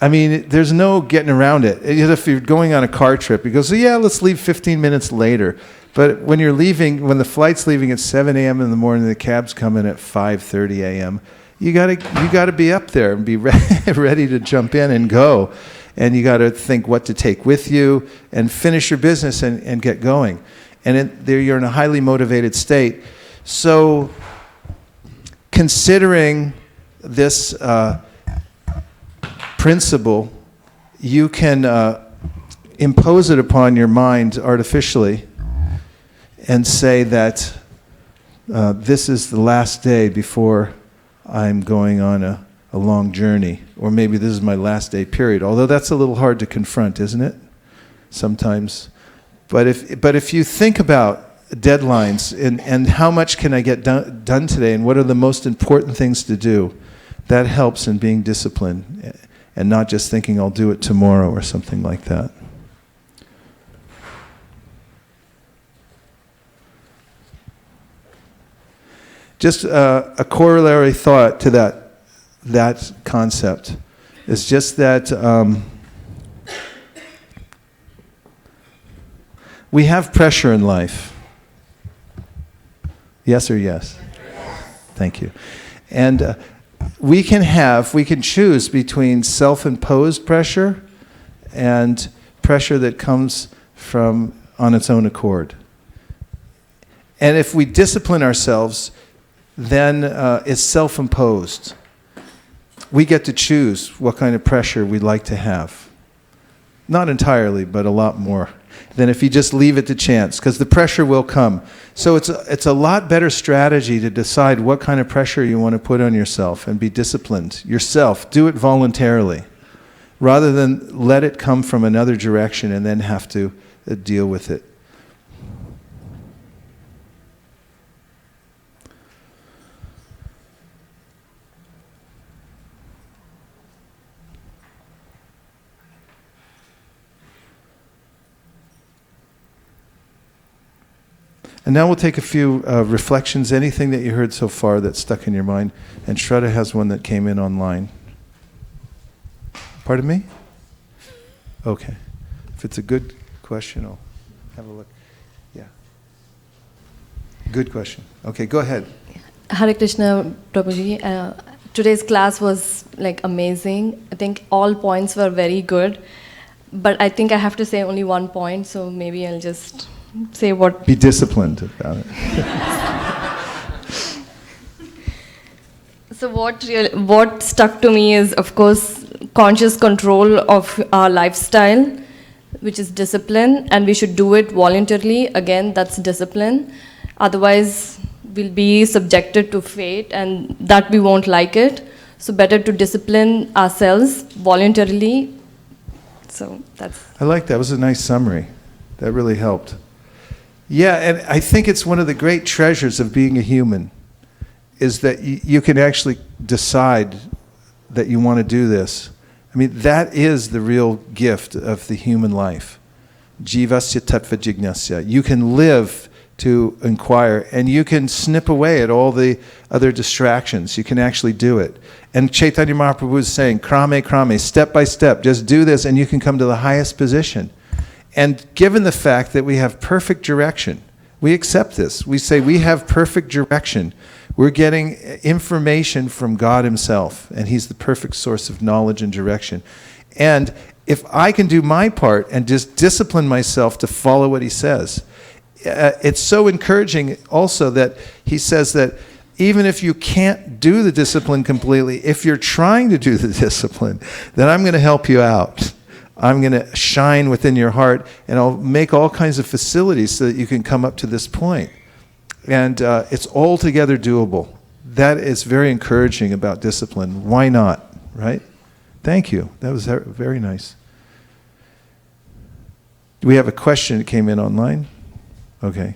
I mean, there's no getting around it. If you're going on a car trip, you go, so yeah, let's leave 15 minutes later. But when you're leaving, when the flight's leaving at 7 a.m. in the morning, the cab's coming at 5:30 a.m., you gotta be up there and be ready to jump in and go. And you got to think what to take with you and finish your business and get going. And there you're in a highly motivated state. So considering this principle, you can impose it upon your mind artificially and say that this is the last day before I'm going on a long journey, or maybe this is my last day period, although that's a little hard to confront, isn't it? Sometimes. But if you think about deadlines and how much can I get done today and what are the most important things to do, that helps in being disciplined and not just thinking I'll do it tomorrow or something like that. Just a corollary thought to that concept is just that we have pressure in life. Yes or yes? Thank you. And we can choose between self-imposed pressure and pressure that comes from on its own accord. And if we discipline ourselves, then it's self-imposed. We get to choose what kind of pressure we'd like to have. Not entirely, but a lot more than if you just leave it to chance, because the pressure will come. So it's a lot better strategy to decide what kind of pressure you want to put on yourself and be disciplined yourself. Do it voluntarily, rather than let it come from another direction and then have to deal with it. And now we'll take a few reflections, anything that you heard so far that's stuck in your mind. And Shraddha has one that came in online. Pardon me? Okay. If it's a good question, I'll have a look. Yeah. Good question. Okay, go ahead. Hare Krishna, Prabhuji. Today's class was like amazing. I think all points were very good. But I think I have to say only one point, so maybe I'll just say what... Be disciplined about it. So what stuck to me is, of course, conscious control of our lifestyle, which is discipline, and we should do it voluntarily. Again, that's discipline. Otherwise, we'll be subjected to fate, and that we won't like it. So better to discipline ourselves voluntarily. So that's... I like that. It was a nice summary. That really helped. Yeah, and I think it's one of the great treasures of being a human, is that you can actually decide that you want to do this. I mean, that is the real gift of the human life. Jivasya tattva jignasya. You can live to inquire, and you can snip away at all the other distractions. You can actually do it. And Chaitanya Mahaprabhu is saying, krame, krame, step by step, just do this, and you can come to the highest position. And given the fact that we have perfect direction, we accept this. We say we have perfect direction. We're getting information from God Himself, and He's the perfect source of knowledge and direction. And if I can do my part and just discipline myself to follow what He says, it's so encouraging also that He says that even if you can't do the discipline completely, if you're trying to do the discipline, then I'm going to help you out. I'm going to shine within your heart, and I'll make all kinds of facilities so that you can come up to this point. And it's altogether doable. That is very encouraging about discipline. Why not, right? Thank you. That was very nice. Do we have a question that came in online? Okay.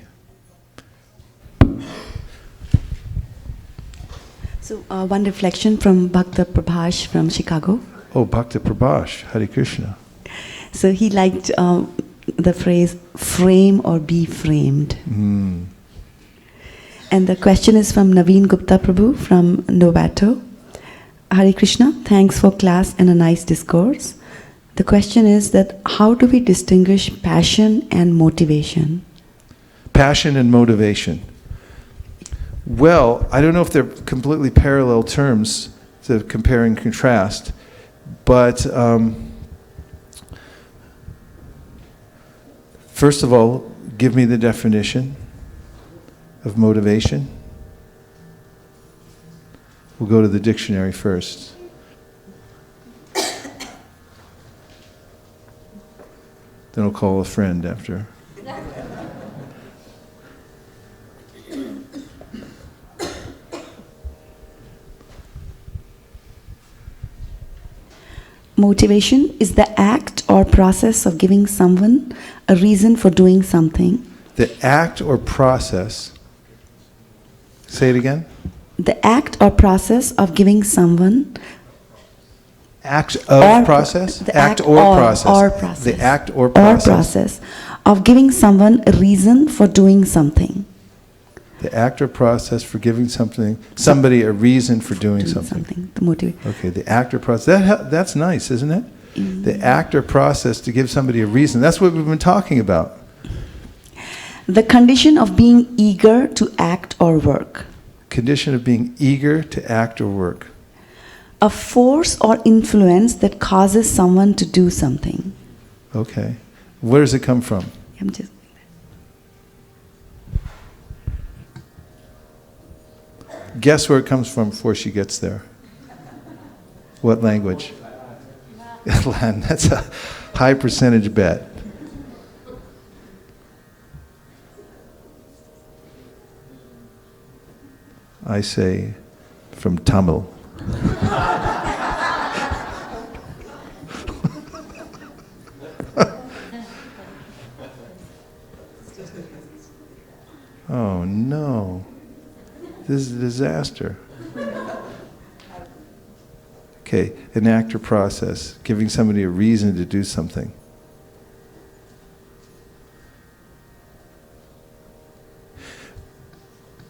So one reflection from Bhakta Prabhash from Chicago. Oh, Bhakta Prabhash, Hare Krishna. So he liked the phrase, frame or be framed. Mm. And the question is from Naveen Gupta Prabhu from Novato. Hare Krishna, thanks for class and a nice discourse. The question is that how do we distinguish passion and motivation? Passion and motivation. Well, I don't know if they're completely parallel terms to compare and contrast, but first of all, give me the definition of motivation. We'll go to the dictionary first. Then I'll call a friend after. Motivation is the act or process of giving someone a reason for doing something. The act or process. Say it again. The act or process of giving someone. Act of process? The act or process. Or process. The act or process. Or process of giving someone a reason for doing something. The act or process for giving somebody a reason for doing something. The motive. Okay, the act or process. That's nice, isn't it? The act or process to give somebody a reason. That's what we've been talking about. The condition of being eager to act or work. Condition of being eager to act or work. A force or influence that causes someone to do something. Okay. Where does it come from? I'm just. Guess where it comes from before she gets there. What language? Latin. That's a high percentage bet. I say from Tamil. Oh no. This is a disaster. Okay, an act or process, giving somebody a reason to do something.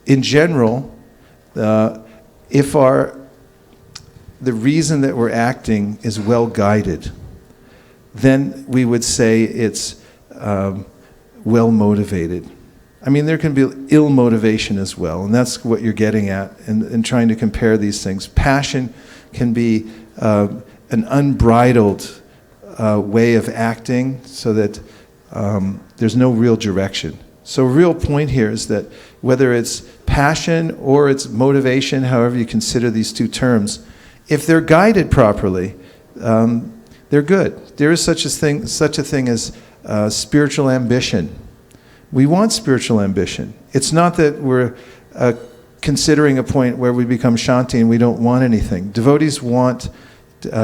In general, if the reason that we're acting is well guided, then we would say it's well motivated. I mean, there can be ill motivation as well, and that's what you're getting at in trying to compare these things. Passion can be an unbridled way of acting so that there's no real direction. So a real point here is that whether it's passion or it's motivation, however you consider these two terms, if they're guided properly, they're good. There is such a thing as spiritual ambition. We want spiritual ambition. It's not that we're considering a point where we become Shanti and we don't want anything. Devotees want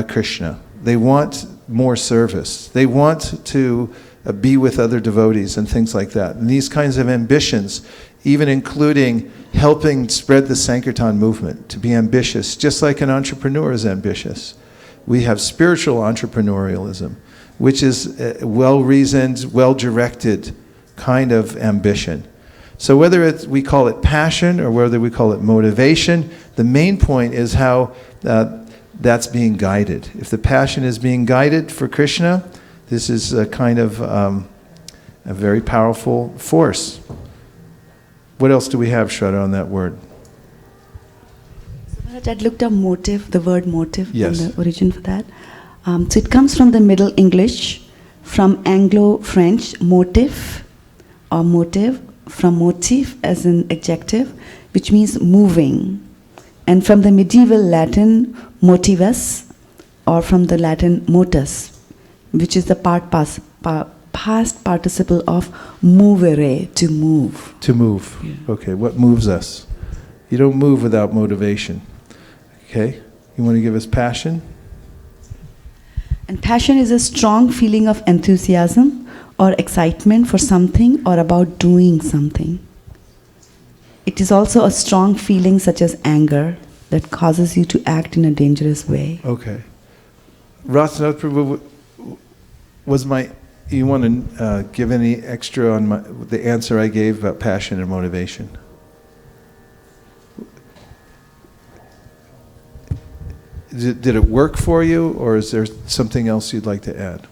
Krishna. They want more service. They want to be with other devotees and things like that. And these kinds of ambitions, even including helping spread the Sankirtan movement, to be ambitious, just like an entrepreneur is ambitious. We have spiritual entrepreneurialism, which is well-reasoned, well-directed kind of ambition. So whether we call it passion or whether we call it motivation, the main point is how that's being guided. If the passion is being guided for Krishna, this is a kind of a very powerful force. What else do we have, Shraddha, on that word? So Maharaj, I looked up motive, the word motive, Yes. and the origin for that. So it comes from the Middle English, from Anglo-French, motif, or motive, from motif as an adjective, which means moving, and from the medieval Latin motivus, or from the Latin motus, which is the past participle of movere, to move. To move. Yeah. Okay, what moves us? You don't move without motivation. Okay, you want to give us passion? And passion is a strong feeling of enthusiasm or excitement for something or about doing something. It is also a strong feeling such as anger that causes you to act in a dangerous way. Okay. Ratanath Prabhu, you want to give any extra on the answer I gave about passion and motivation? Did it work for you, or is there something else you'd like to add?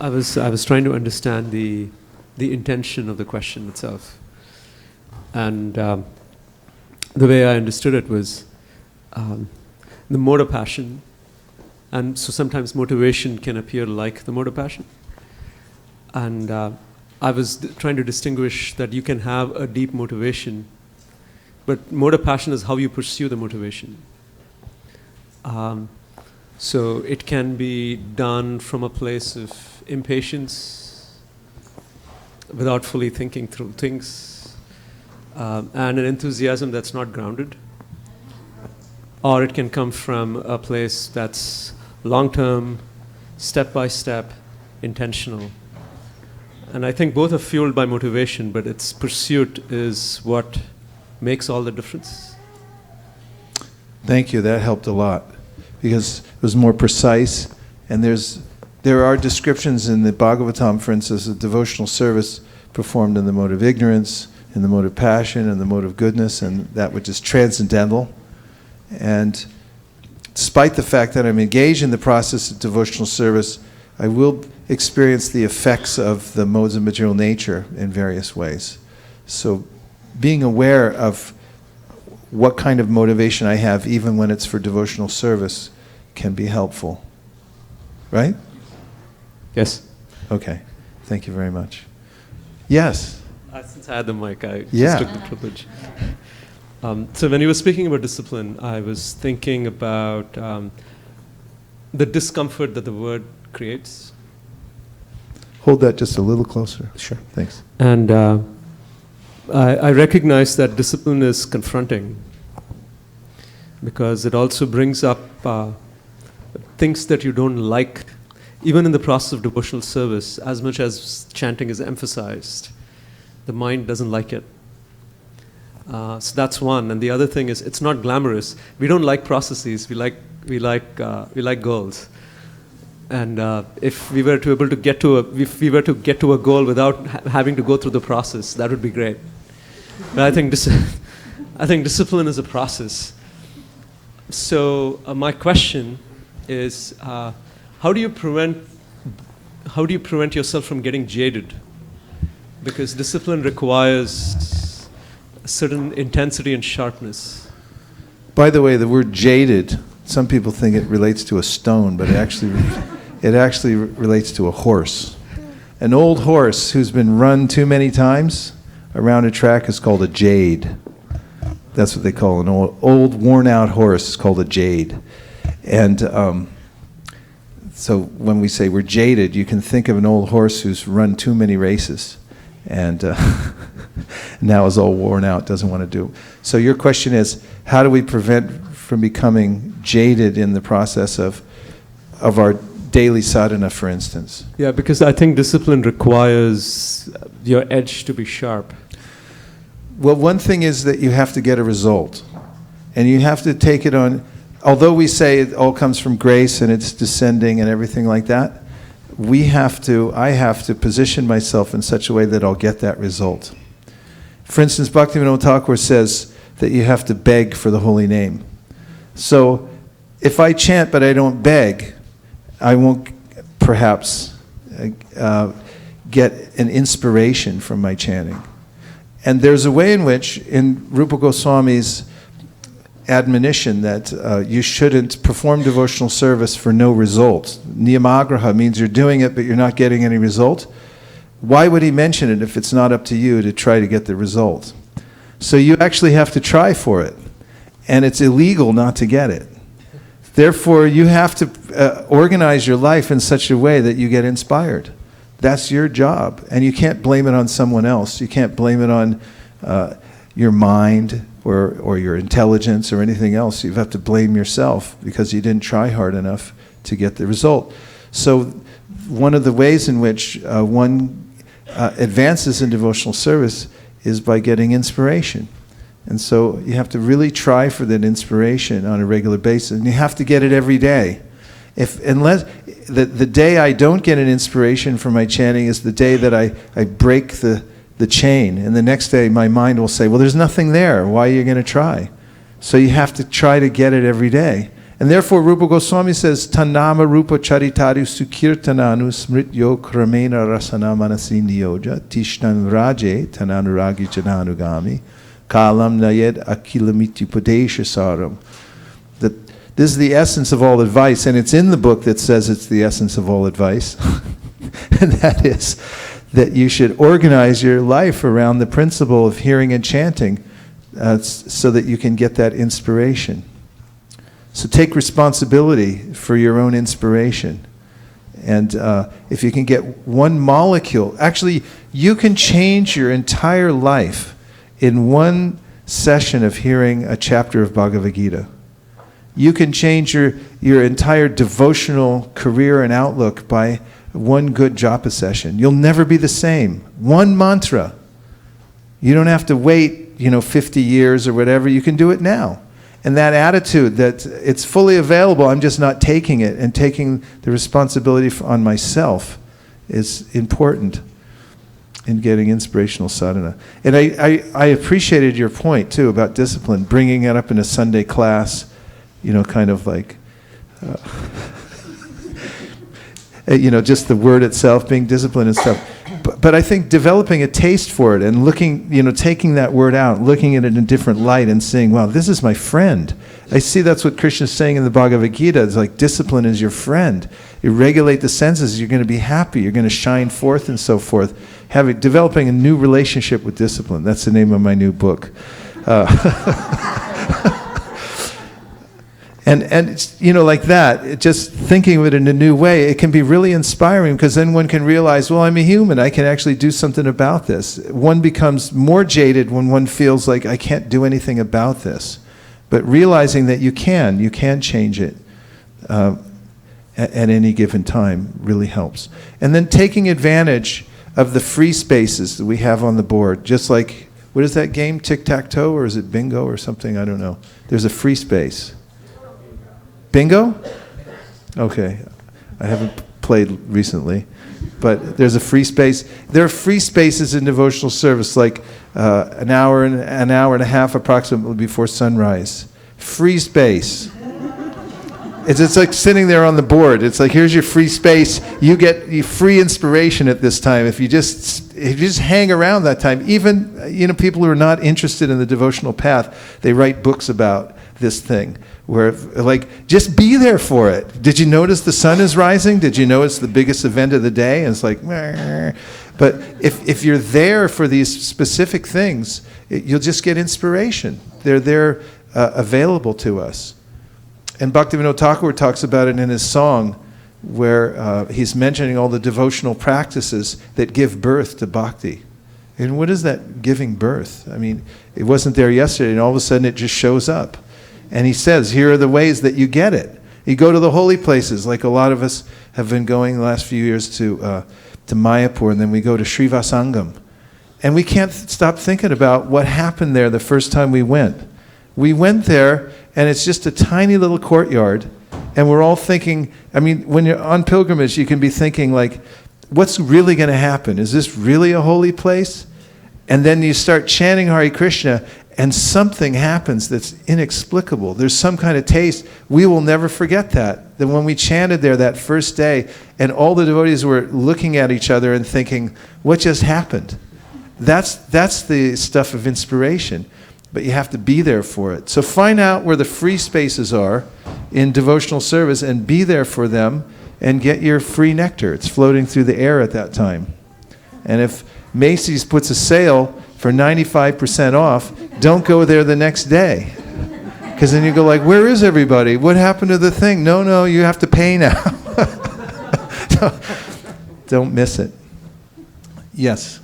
I was trying to understand the intention of the question itself, and the way I understood it was the mode of passion, and so sometimes motivation can appear like the mode of passion, and I was trying to distinguish that you can have a deep motivation, but mode of passion is how you pursue the motivation. So it can be done from a place of impatience, without fully thinking through things, and an enthusiasm that's not grounded. Or it can come from a place that's long-term, step-by-step, intentional. And I think both are fueled by motivation, but its pursuit is what makes all the difference. Thank you, that helped a lot, because it was more precise, and there are descriptions in the Bhagavatam, for instance, of devotional service performed in the mode of ignorance, in the mode of passion and the mode of goodness and that which is transcendental. And despite the fact that I'm engaged in the process of devotional service, I will experience the effects of the modes of material nature in various ways. So being aware of what kind of motivation I have, even when it's for devotional service, can be helpful. Right? Yes. Okay. Thank you very much. Yes? Since I had the mic, I Yeah. just took the privilege. So when you were speaking about discipline, I was thinking about the discomfort that the word creates. Hold that just a little closer. Sure. Thanks. And I recognize that discipline is confronting because it also brings up things that you don't like, even in the process of devotional service, as much as chanting is emphasized. The mind doesn't like it. So that's one. And the other thing is, it's not glamorous. We don't like processes. We like goals. And if we were to get to a goal without having to go through the process, that would be great. But I think discipline is a process. So my question is, how do you prevent yourself from getting jaded? Because discipline requires a certain intensity and sharpness. By the way, the word jaded, some people think it relates to a stone, but it actually relates to a horse. An old horse who's been run too many times around a track is called a jade. That's what they call an old worn-out horse is called a jade. And so when we say we're jaded, you can think of an old horse who's run too many races and now is all worn out, doesn't want to do. So your question is, how do we prevent from becoming jaded in the process of our daily sadhana, for instance? Yeah, because I think discipline requires your edge to be sharp. Well, one thing is that you have to get a result. And you have to take it on, although we say it all comes from grace and it's descending and everything like that, I have to position myself in such a way that I'll get that result. For instance, Bhaktivinoda Thakur says that you have to beg for the holy name. So if I chant but I don't beg, I won't perhaps get an inspiration from my chanting. And there's a way in which, in Rupa Goswami's admonition that you shouldn't perform devotional service for no result. Niyamagraha means you're doing it but you're not getting any result. Why would he mention it if it's not up to you to try to get the result? So you actually have to try for it. And it's illegal not to get it. Therefore, you have to organize your life in such a way that you get inspired. That's your job. And you can't blame it on someone else. You can't blame it on your mind or your intelligence or anything else. You have to blame yourself because you didn't try hard enough to get the result. So one of the ways in which one advances in devotional service is by getting inspiration. And so you have to really try for that inspiration on a regular basis. And you have to get it every day. Unless the day I don't get an inspiration from my chanting is the day that I break the chain. And the next day my mind will say, well, there's nothing there. Why are you going to try? So you have to try to get it every day. And therefore Rupa Goswami says, Tanama Rupa Charitari Sukirtananu Smrityo Kramena Rasana Manasindioja Tishnan Raje Tananuragi Chananugami Kalam Nayed Akilamiti Padesha Saram. This is the essence of all advice, and it's in the book that says it's the essence of all advice. And that is that you should organize your life around the principle of hearing and chanting so that you can get that inspiration. So take responsibility for your own inspiration. And if you can get one molecule, actually you can change your entire life in one session of hearing a chapter of Bhagavad Gita. You can change your entire devotional career and outlook by one good japa session. You'll never be the same. One mantra. You don't have to wait, 50 years or whatever. You can do it now. And that attitude that it's fully available, I'm just not taking it, and taking the responsibility on myself is important. in getting inspirational sadhana. And I appreciated your point too about discipline, bringing it up in a Sunday class, kind of like, just the word itself being discipline and stuff. But I think developing a taste for it and looking, taking that word out, looking at it in a different light and saying, wow, this is my friend. I see that's what Krishna is saying in the Bhagavad Gita. It's like discipline is your friend. You regulate the senses, you're going to be happy, you're going to shine forth and so forth. Developing a new relationship with discipline. That's the name of my new book. And it's, like that, just thinking of it in a new way, it can be really inspiring because then one can realize, well, I'm a human, I can actually do something about this. One becomes more jaded when one feels like I can't do anything about this. But realizing that you can change it at any given time really helps. And then taking advantage of the free spaces that we have on the board, just like, what is that game, tic-tac-toe, or is it bingo or something? I don't know. There's a free space. Bingo? Okay. I haven't played recently, but there's a free space. There are free spaces in devotional service, like an hour and a half approximately before sunrise. Free space. It's like sitting there on the board. It's like, here's your free space. You get free inspiration at this time. If you just hang around that time, even people who are not interested in the devotional path, they write books about this thing. Where, just be there for it. Did you notice the sun is rising? Did you know it's the biggest event of the day? And it's like, meh. But if you're there for these specific things, you'll just get inspiration. They're there available to us. And Bhaktivinoda Thakur talks about it in his song, where he's mentioning all the devotional practices that give birth to bhakti. And what is that giving birth? I mean, it wasn't there yesterday, and all of a sudden it just shows up. And he says, here are the ways that you get it. You go to the holy places, like a lot of us have been going the last few years to Mayapur, and then we go to Srivasangam. And we can't stop thinking about what happened there the first time we went. We went there, and it's just a tiny little courtyard, and we're all thinking, when you're on pilgrimage, you can be thinking, like, what's really going to happen? Is this really a holy place? And then you start chanting Hare Krishna, and something happens that's inexplicable. There's some kind of taste. We will never forget that. That when we chanted there that first day, and all the devotees were looking at each other and thinking, what just happened? That's the stuff of inspiration. But you have to be there for it. So find out where the free spaces are in devotional service and be there for them and get your free nectar. It's floating through the air at that time. And if Macy's puts a sale for 95% off, don't go there the next day. Because then you go like, where is everybody? What happened to the thing? No, you have to pay now. Don't miss it. Yes.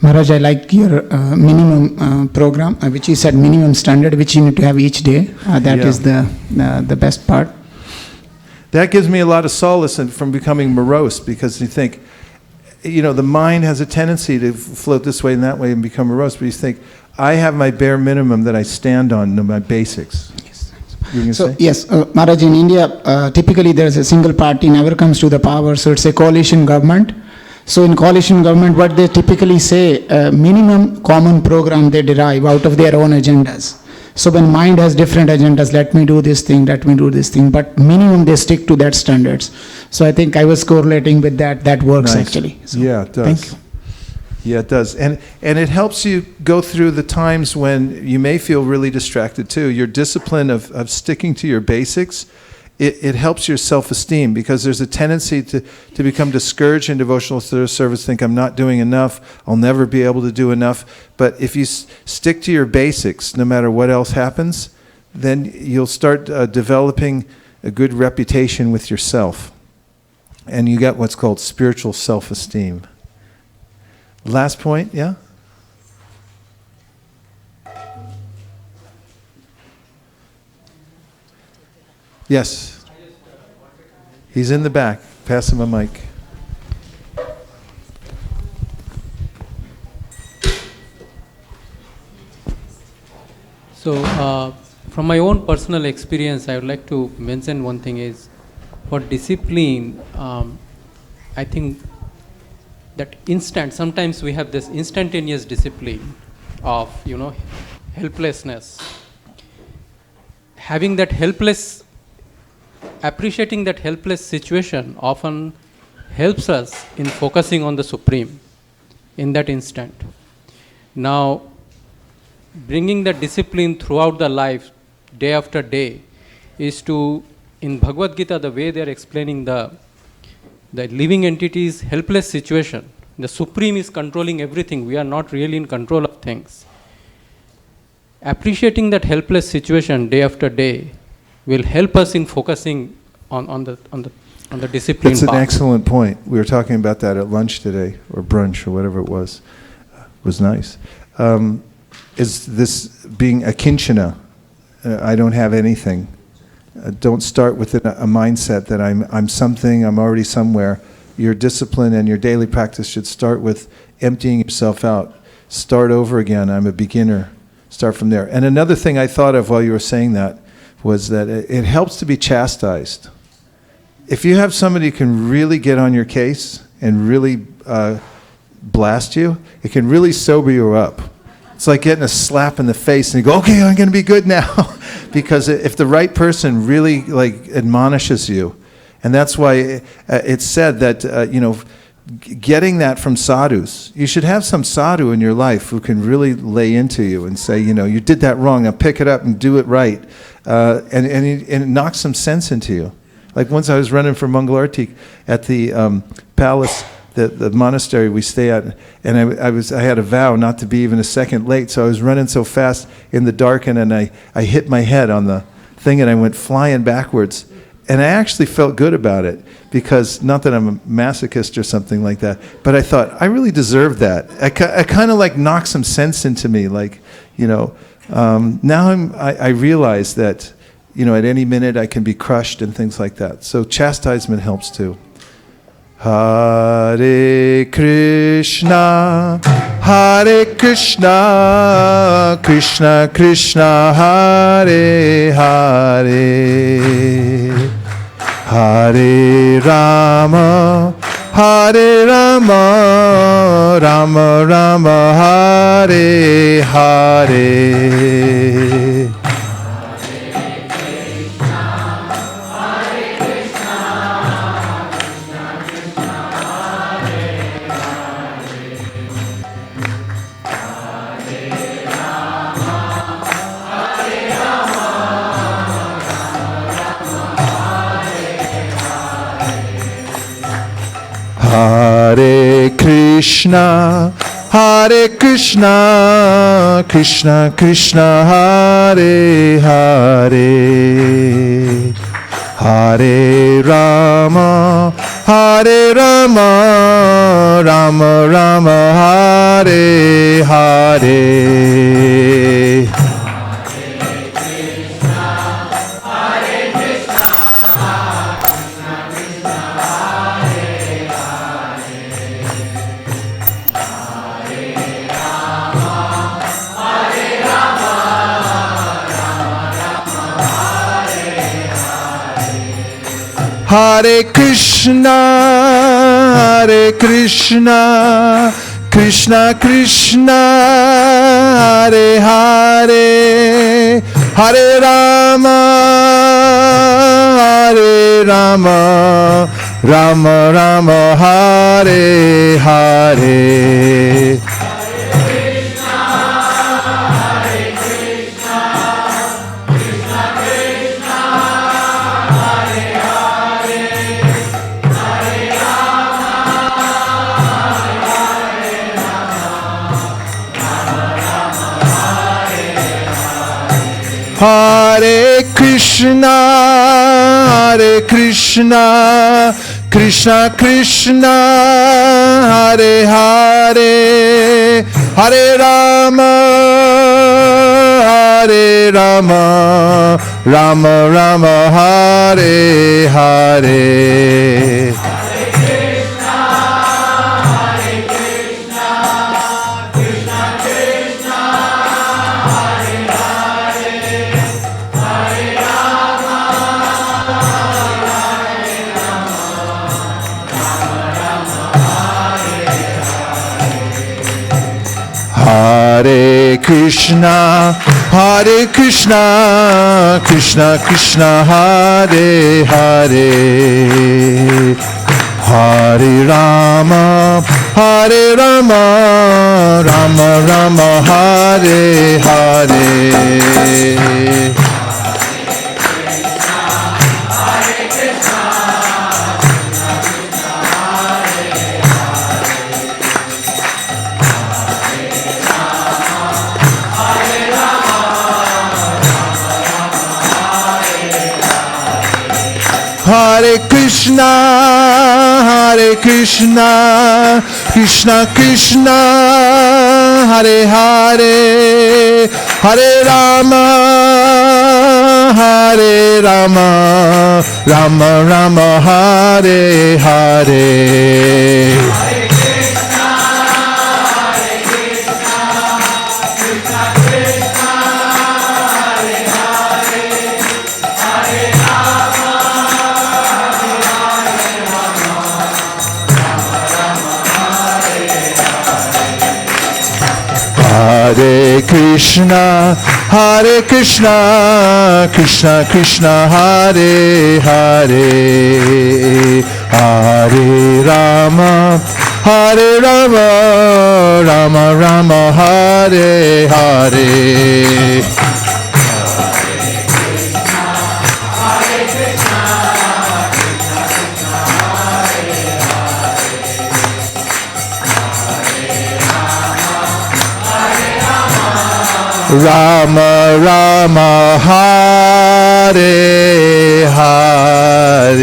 Maharaj, I like your minimum program, which you said minimum standard, which you need to have each day. That is the best part. That gives me a lot of solace from becoming morose, because you think, the mind has a tendency to float this way and that way and become morose, but you think, I have my bare minimum that I stand on, my basics. Yes. You were gonna say? Yes, Maharaj, in India, typically there is a single party never comes to the power, so it's a coalition government. So in coalition government, what they typically say, minimum common program they derive out of their own agendas. So when mind has different agendas, let me do this thing, but minimum they stick to that standards. So I think I was correlating with that works Nice. actually. So, Yeah, it does. Thank you. Yeah, it does. And it helps you go through the times when you may feel really distracted too. Your discipline of sticking to your basics, it helps your self-esteem, because there's a tendency to become discouraged in devotional service, think I'm not doing enough, I'll never be able to do enough. But if you stick to your basics, no matter what else happens, then you'll start developing a good reputation with yourself. And you get what's called spiritual self-esteem. Last point, yeah? Yes. He's in the back. Pass him a mic. So, from my own personal experience, I would like to mention one thing is, for discipline, I think that sometimes we have this instantaneous discipline of, helplessness. Having that appreciating that helpless situation often helps us in focusing on the Supreme in that instant. Now, bringing the discipline throughout the life, day after day, is to, in Bhagavad Gita, the way they are explaining the living entity's helpless situation, the Supreme is controlling everything. We are not really in control of things. Appreciating that helpless situation day after day will help us in focusing on the discipline. It's an excellent point. We were talking about that at lunch today, or brunch, or whatever it was. It was nice. Is this being a kinchana? I don't have anything. Don't start with a mindset that I'm something, I'm already somewhere. Your discipline and your daily practice should start with emptying yourself out. Start over again. I'm a beginner. Start from there. And another thing I thought of while you were saying that was that it helps to be chastised. If you have somebody who can really get on your case and really blast you, it can really sober you up. It's like getting a slap in the face and you go, okay, I'm going to be good now. Because if the right person really admonishes you, and that's why it's said that, getting that from sadhus, you should have some sadhu in your life who can really lay into you and say, you did that wrong, now pick it up and do it right. And it knocks some sense into you. Like once I was running for Mangalarti at the palace, the monastery we stay at, and I had a vow not to be even a second late, so I was running so fast in the dark, and I hit my head on the thing and I went flying backwards. And I actually felt good about it, because not that I'm a masochist or something like that, but I thought, I really deserve that. I kind of knocked some sense into me, now I realize that, at any minute I can be crushed and things like that. So chastisement helps too. Hare Krishna, Krishna Krishna, Hare Hare, Hare Rama, Rama Rama, Hare Hare. Hare Krishna, Krishna Krishna, Hare Hare, Hare Rama, Rama Rama, Hare Hare. Hare Krishna, Krishna Krishna, Hare Hare, Hare Rama, Rama Rama, Hare Hare. Hare Krishna, Krishna Krishna, Hare Hare, Hare Rama, Rama Rama, Hare Hare. Hare Krishna, Krishna Krishna, Hare Hare, Hare Rama, Rama Rama, Hare Hare. Hare Krishna, Krishna Krishna, Hare Hare, Hare Rama, Rama Rama, Hare Hare. Hare Krishna, Krishna Krishna, Hare Hare, Hare Rama, Rama Rama, Hare Hare. Rama Rama, Hare Hare.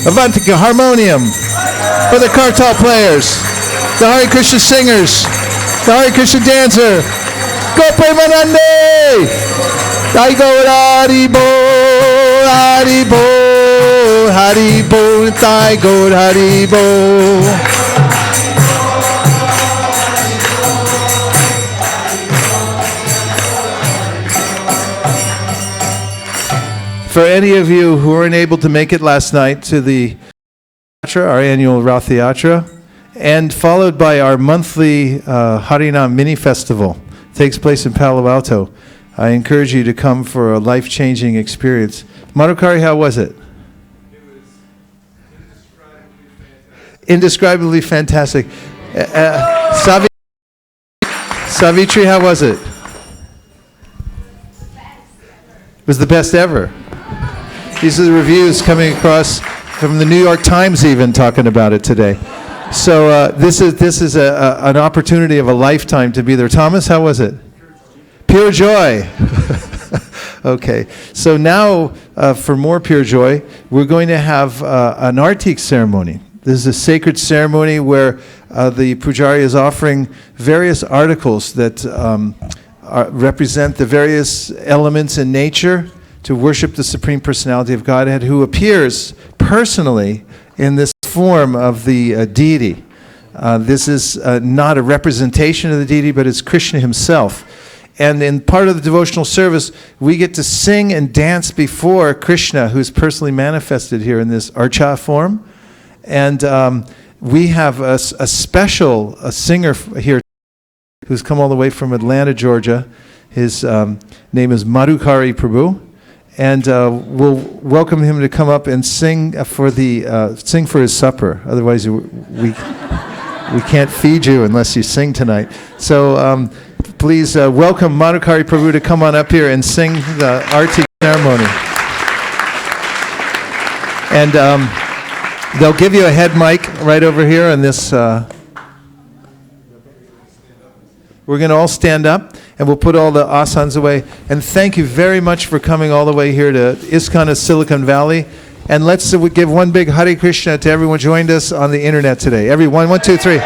Avantika harmonium for the kartal players, the Hare Krishna singers, the Hare Krishna dancer. Go Premanande! Dai Gaur Haribo, Haribo, Haribo, Dai Gaur Haribo. For any of you who weren't able to make it last night to the Yatra, our annual Rath Yatra, and followed by our monthly Harinam mini festival, takes place in Palo Alto, I encourage you to come for a life-changing experience. Madhukari, how was it? It was indescribably fantastic. Savitri, how was it? It was the best ever. These are the reviews coming across from the New York Times even talking about it today. So this is an opportunity of a lifetime to be there. Thomas, how was it? Pure joy. Okay, so now for more pure joy, we're going to have an artik ceremony. This is a sacred ceremony where the pujari is offering various articles that represent the various elements in nature to worship the Supreme Personality of Godhead, who appears personally in this form of the deity. This is not a representation of the deity, but it's Krishna himself. And in part of the devotional service, we get to sing and dance before Krishna, who's personally manifested here in this archa form. And we have a special singer here who's come all the way from Atlanta, Georgia. His name is Madhukari Prabhu. And we'll welcome him to come up and sing for his supper. Otherwise, we can't feed you unless you sing tonight. So please welcome Madhukari Prabhu to come on up here and sing the arti ceremony. And they'll give you a head mic right over here on this. We're going to all stand up, and we'll put all the asanas away. And thank you very much for coming all the way here to ISKCON of Silicon Valley. And let's give one big Hare Krishna to everyone who joined us on the internet today. Everyone, 1, 2, 3.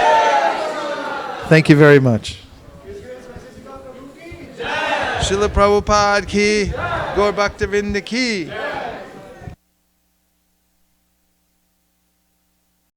Thank you very much. Srila Prabhupada ki, Gaur Bhaktavinda ki.